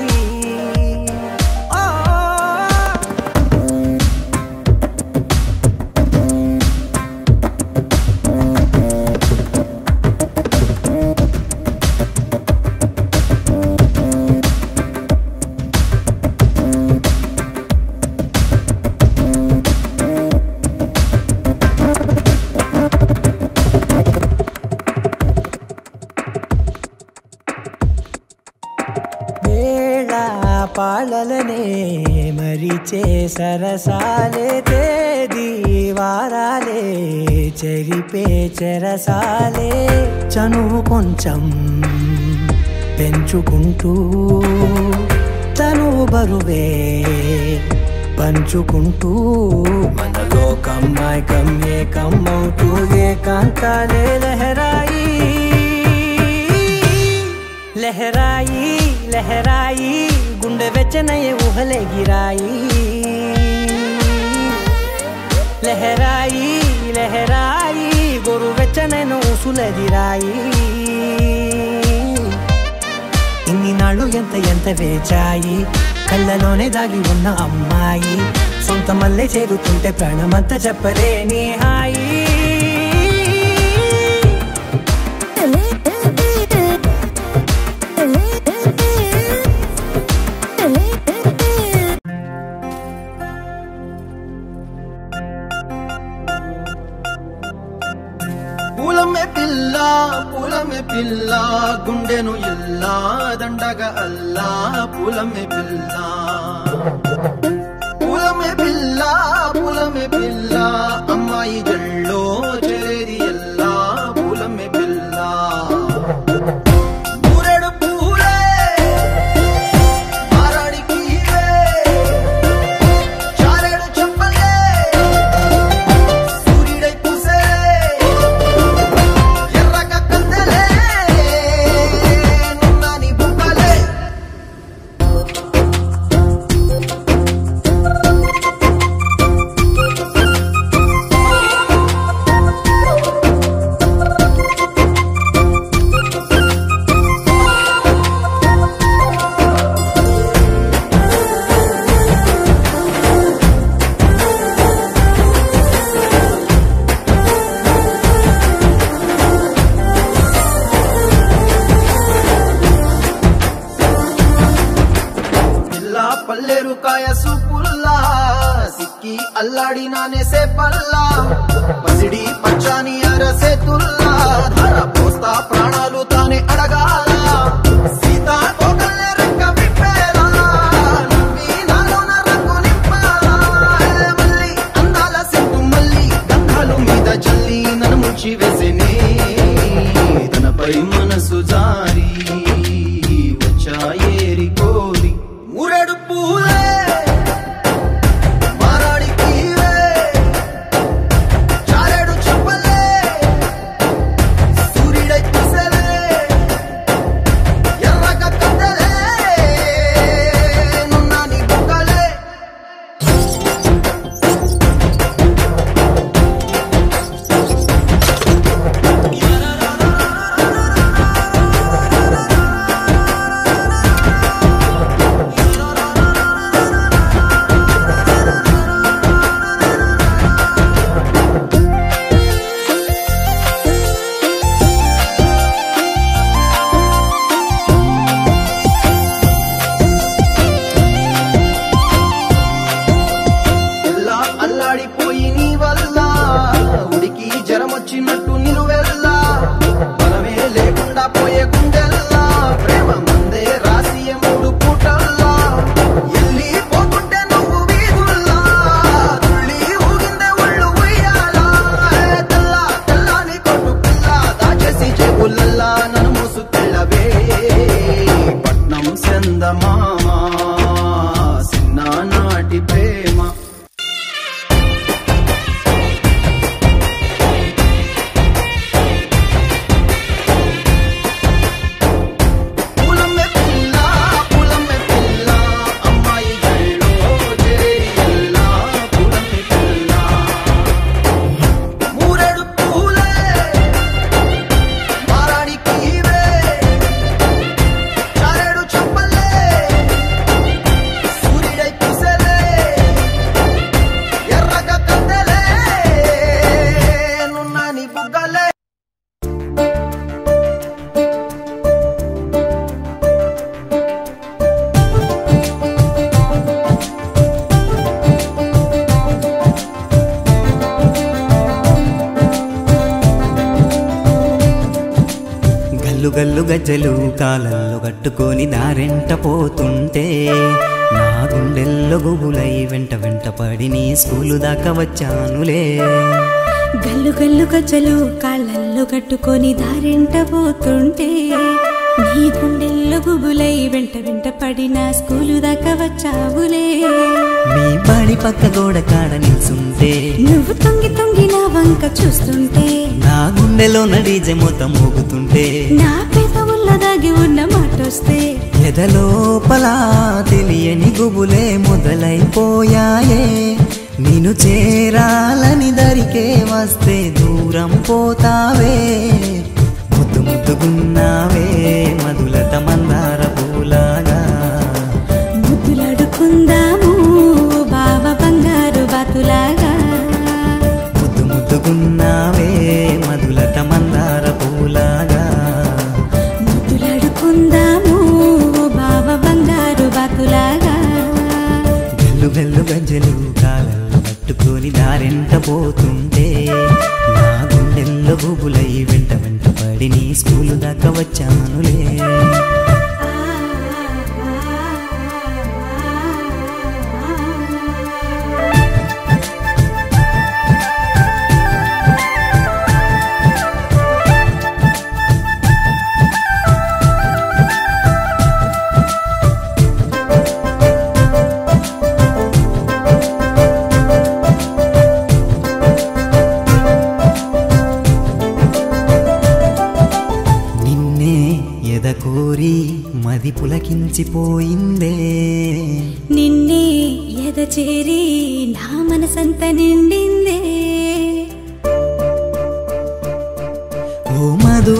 పాలలనే మరిచే సరసాలే తేదీ వారాలే చెరిపే చెరసాలే చనువు కొంచెం పెంచుకుంటూ తనువు బరువే పంచుకుంటూ మనలో కమ్మాయికం ఏకమవుతూ ఏకాంతాలే లహరాయి లహరాయి లహరాయి గుండె వెచ్చనయే ఊహలే గిరాయి లహరాయి లహరాయి గోరు వెచ్చనైన ఊసులదిరాయి ఇన్ని నాళ్ళు ఎంత ఎంత వేచాయి కళ్ళలోనే దాగి ఉన్న అమ్మాయి సొంత మల్లె చేరుతుంటే ప్రాణమంతా చెప్పలేని హాయి పూలమే పిల్ల గుండెను ఇల్లా దండగ అల్లా పూలమే పిల్ల అమ్మాయి జల్లో చేరేది ఎల్లా పూలమే పిల్ల పూరెడు పూలే మారాడికి చారెడు చెప్పలే సూర్యుడై పూసే పల్లెరుకాయ సూపుల్లా సిక్కి అల్లాడినానే సే పల్లా పసిడి పచ్చాని అరసే తుల్లా ధర పోస్తా ప్రాణాలు తానే అడగాల సీతా కోకల్లే రెక్క విప్పేలా నవ్వి నాలోన రంగు నింపాలా మళ్ళీ అందాల సెట్టు మళ్ళీ గంధాలు మీద జల్లి నన్ను ముంచి వేసేనే తనపై మనసు జారి వచ్చాయేరి కోరి మూరెడు పూలే మారాడికి చారెడు చెప్పలే సూర్యుడై పూసలే ఎర్రగ కట్టలే నున్నాని బుక్కలే అల్లాడిపోయి నీ వల్ల ఉడికి జరమొచ్చినట్టు నిలువెల్లా బలమే లేకుండా పోయే గుండెల్లా ప్రేమ మందే రాసియ మూడు పూటల్లా ఎల్లి పోతుంటే నువ్వు వీధుల్లా తుళ్ళి ఊగిందే ఒళ్ళు ఉయ్యాలా తెల్లా తెల్లాని కొట్టు పిల్ల దాచేసి చెవులల్లా నన్ను మూసుకెళ్ళవే పట్నం చందమామ చిన్ననాటి ప్రేమ గల్లు గల్లు గజ్జలు కాలల్లో కట్టుకొని దారెంట పోతుంటే నా గుండెల్లో గుబులై వెంట వెంట పడి నీ స్కూలు దాకా వచ్చానులే గల్లు గల్లు గజ్జలు కాళ్ళల్లో కట్టుకొని దారెంట పోతుంటే నీ గుండెల్లో గుబులై వెంట వెంట పడిన స్కూలు దాకా వచ్చావులే మీ బడి పక్క గోడ కాడ నిల్చుంటే నువ్వు తొంగి తొంగి నా వంక చూస్తుంటే నా గుండెలో నడిజె మొత్తం మోగుతుంటే నా పెదవుల్లో దాగి ఉన్న మాటొస్తే ఎదలోపల తెలియని గుబులే మొదలైపోయాయే నిన్ను చేరాలని దరికే వస్తే దూరం పోతావే ముద్దు ముద్దుగున్నావే మధులత మందార పూలాగా ముద్దులాడు పోతుంటే నా గుండెల్లో గుబులై వెంట వెంట పడి నీ స్కూలు దాకా వచ్చానులే కోరి మది పులకించిపోయిందే నిన్నే ఎద చేరి నా మనసంత నిండిందే ఓ మధు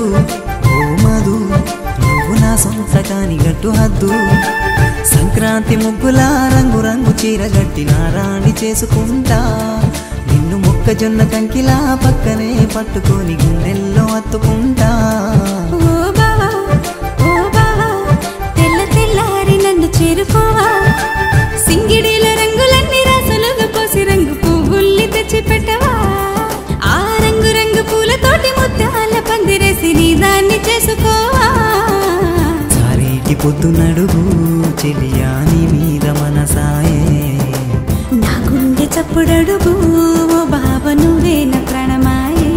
నువ్వు నా సొంత కాని గట్టు హద్దు సంక్రాంతి ముగ్గులా రంగు రంగు చీర గట్టి నా రాణి చేసుకుంటా నిన్ను మొక్కజొన్న కంకిలా పక్కనే పట్టుకొని గుండెల్లో అత్తుకుంటా చేరుకోవా సింగిడిల రంగులన్నీ రాసులుగా పోసి రంగు పువ్వుల్ని తెచ్చి పెట్టవా ఆ రంగు రంగు పూలతోటి ముత్యాల పందిరేసి నీ దాన్ని చేసుకోవా చారేటి పొద్దునడుగు చెలియా నీ మీద మనసాయే నా గుండె చప్పుడడుగు ఓ బావ నువ్వే నా ప్రాణమాయే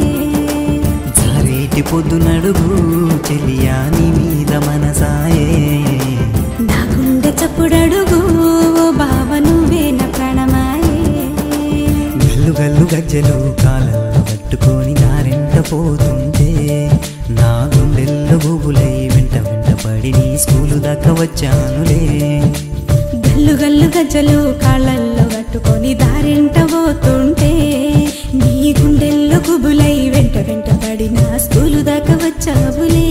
చారేటి పొద్దునడుగు చెలియా నీ మీద మనసాయే చప్పుడడుగు బావ నువ్వే నా ప్రాణమాయే గల్లు గల్లు గజ్జలు కాలంలో కట్టుకొని దారెంట పోతుంటే నా గుండెల్లో గుబులై వెంట వెంట పడి నీ స్కూలు దాకా వచ్చానులే గల్లు గల్లు గజ్జలు కాళ్ళల్లో కట్టుకొని దారెంట పోతుంటే నీ గుండెల్లో గుబులై వెంట వెంట పడి నా స్కూలు దాకా వచ్చావులే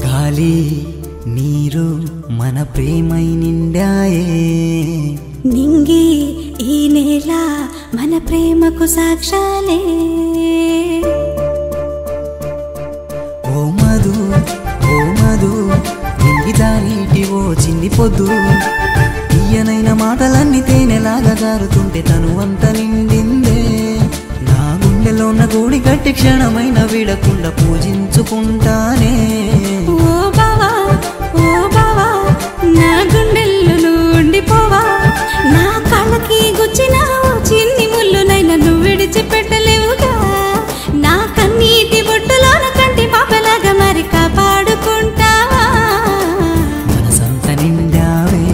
గాలి నీరు మన ప్రేమై నిండాయే నింగి ఈ నేల మన ప్రేమకు సాక్షాలే ఓ మధు నింగి దానిటి ఓ చిన్ని పొద్దు తీయనైన మాటలన్నీ తేనెలాగా జారుతుంటే తను అంత నిండిందే నా గుండెలోన గూడి గట్టి క్షణమైన విడకుండా పూజించుకుంటానే ఓ బావా నా గుండెల్లో నువ్వు ఉండిపోవా నా కళ్ళకి గుచ్చిన చిన్ని ముళ్ళునైనా నువ్వు విడిచిపెట్టలేవుగా నా కన్నీటి బొట్టులోన కంటి పాపలాగా మరి కాపాడుకుంటావా మనసంత నిండావే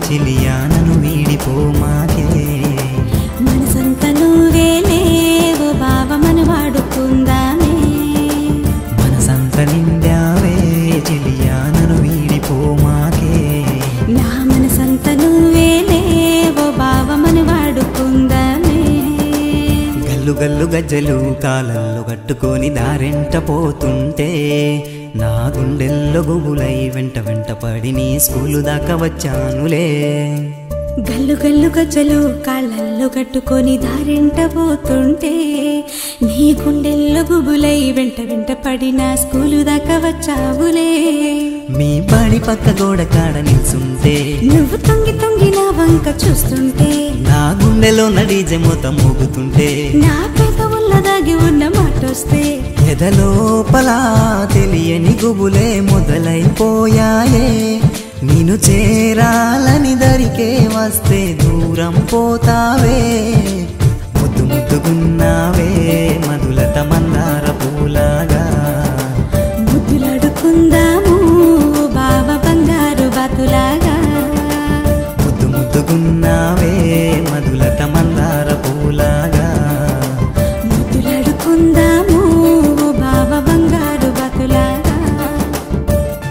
చెలియా నన్ను వీడిపోమాకే మనసంత నువ్వేలే ఓ బావ మన వాడుకుందామే మనసంత నిండావే చెలియా నన్ను వీడిపోమాకే నా మనసంత నువ్వేలే ఓ బావ మన వాడుకుందామే గల్లు గల్లు గజ్జలు కాలంలో కట్టుకొని దారెంట పోతుంటే నా గుండెల్లో గుబులై వెంట వెంట పడి నీ స్కూలు దాకా వచ్చానులే గల్లు గల్లు గజ్జలు కాళ్ళల్లో కట్టుకొని దారెంట పోతుంటే నీ గుండెల్లో గుబులై వెంట వెంట పడిన స్కూలు దాకా వచ్చావులే మీ బాడి పక్క గోడ కాడ నిల్చుంటే నువ్వు తొంగి తొంగి నా వంక చూస్తుంటే నా గుండెలో డీజే మొత్తం మోగుతుంటే నా పెదవుల్ల దాగి ఉన్న మాటొస్తే ఎదలోపల తెలియని గుబులే మొదలైపోయాయే నిన్ను చేరాలని దరికే వస్తే దూరం పోతావే ముద్దు ముద్దుగున్నావే మధులత మందార పూలాగా ముద్దులాడుకుందాము బావ బంగారు బాతులాగా ముద్దు ముద్దుగున్నావే మధులత మందార పూలాగా ముద్దులాడుకుందాము బావ బంగారు బాతులాగా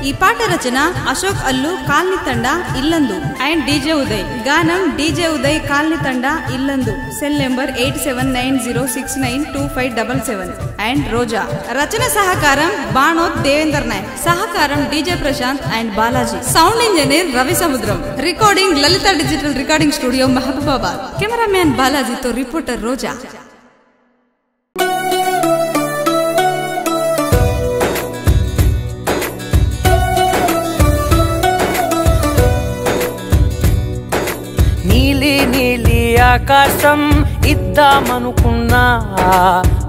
ఈ పాట రచన అశోక్ అల్లు కాలనీ తండా ఇల్లందు అండ్ డీజే ఉదయ్. గానం డీజే ఉదయ్ కాలనీ తండా Yellandu. Cell number 8790692577 and Roja. రచన సహకారం బాణోత్ దేవేందర్ నాయక్. సహకారం DJ Prashanth and Balaji. Sound engineer Ravi Samudram. Recording Lalitha digital recording studio Mahabubabad. Cameraman బాలాజీతో రిపోర్టర్ రోజా. నీలి ఆకాశం ఇద్దామనుకున్నా,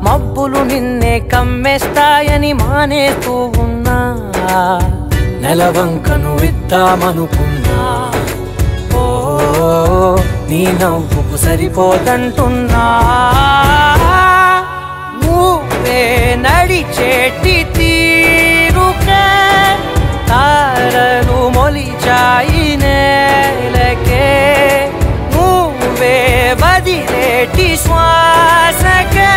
మబ్బులు నిన్నే కమ్మేస్తాయని మానేస్తూ ఉన్నా. నెలవంకను ఇద్దామనుకున్నా, ఓ నీ నవ్వుకు సరిపోదంటున్నా. నువ్వే నడిచేటి తీరుకే తారలు మొలిచాయి నేలకే. నువ్వే వదిలేటి శ్వాసకే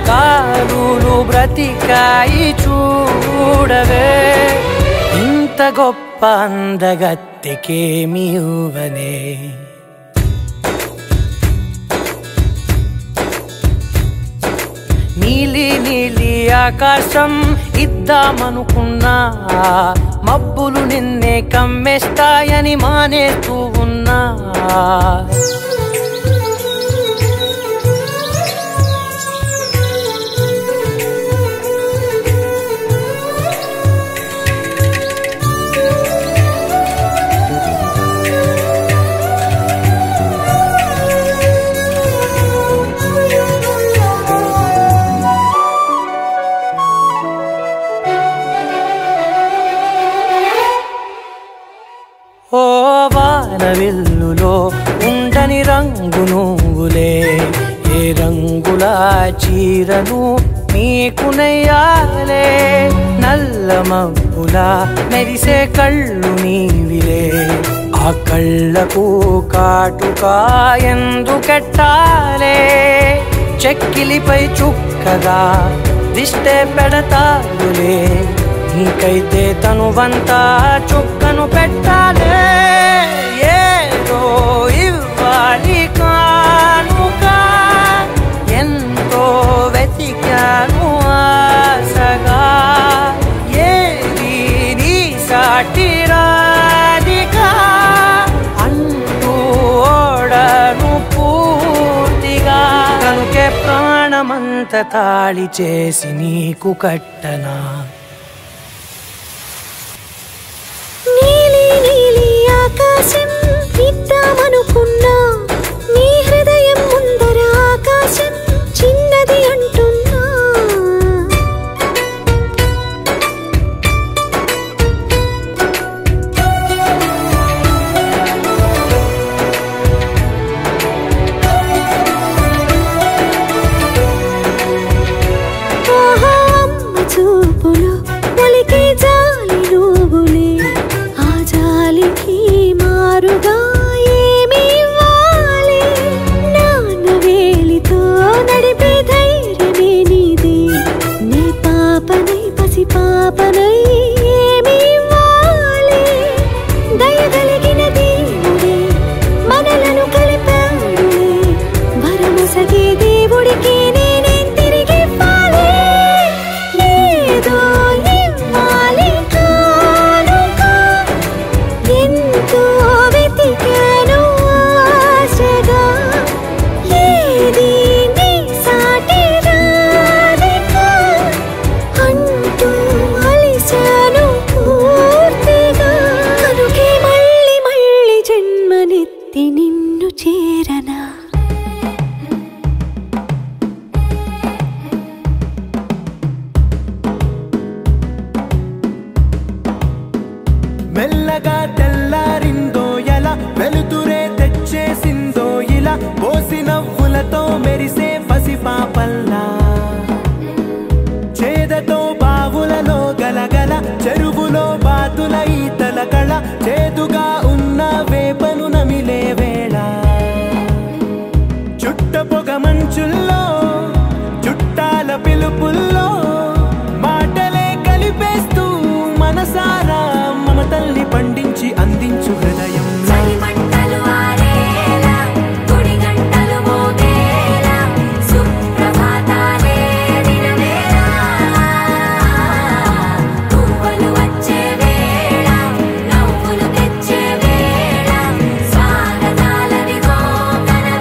కారులు బ్రతికాయి చూడవే. ఇంత గొప్ప అందగత్తెకేమి ఇవ్వనే. నీలి ఆకాశం ఇద్దామనుకున్నా, మబ్బులు నిన్నే కమ్మేస్తాయని మానేస్తూ ఉన్నా. ఓ వానవిల్లులో ఉండని రంగు నువ్వులే. ఏ రంగుల చీరను నీకు నెయ్యాలే. నల్ల మబ్బులా మెరిసే కళ్ళు నీవిలే. ఆ కళ్ళకు కాటుకా ఎందుకెట్టాలే. చెక్కిలిపై చుక్కగా దిష్టే పెడతాడులే. నీకైతే తనువంతా చుక్కను పెట్టాలే. ఏదో ఇవ్వాలి కానుక, ఎంతో వెతికాను ఆశగా. ఏది నీ సాటి రాధిక అంటూ ఓడను పూర్తిగా. కనుకే ప్రాణమంత తాళి చేసి నీకు కట్టనా. ఆకాశం ఇద్దామనుకున్నా, నీ హృదయం ముందర ఆకాశం చిన్నది అంటున్నా. ఓహో అమ్మ చూపులు ఒలికే జాలి నువ్వులే. ఆ జాలికి మారుగా ఏమి ఇవ్వాలి. నాన్న వేలితో నడిపే ధైర్యమే నీదే. నీ పాపనై పసి పాపనై ఏమి ఇవ్వాలి. దయగలిగిన దేవుడే మనలను కలిపాడులే. వరమొసగే దేవుడికి నేనేం తిరిగి ఇవ్వాలి. ఏదో ఇవ్వాలి కానుక, ఎంతో వెతికాను ఆశగా. ఏది నీ సాటి రాధిక అంటూ అలిశాను పూర్తిగా. కనుకే మళ్ళీ మళ్ళీ జన్మనెత్తి నిన్ను చేరనా. మెల్లగా తెల్లారిందో ఎలా, వెలుతురే తెచ్చేసిందో ఇలా. పోసి నవ్వులతో మెరిసే పసి పాపల్లా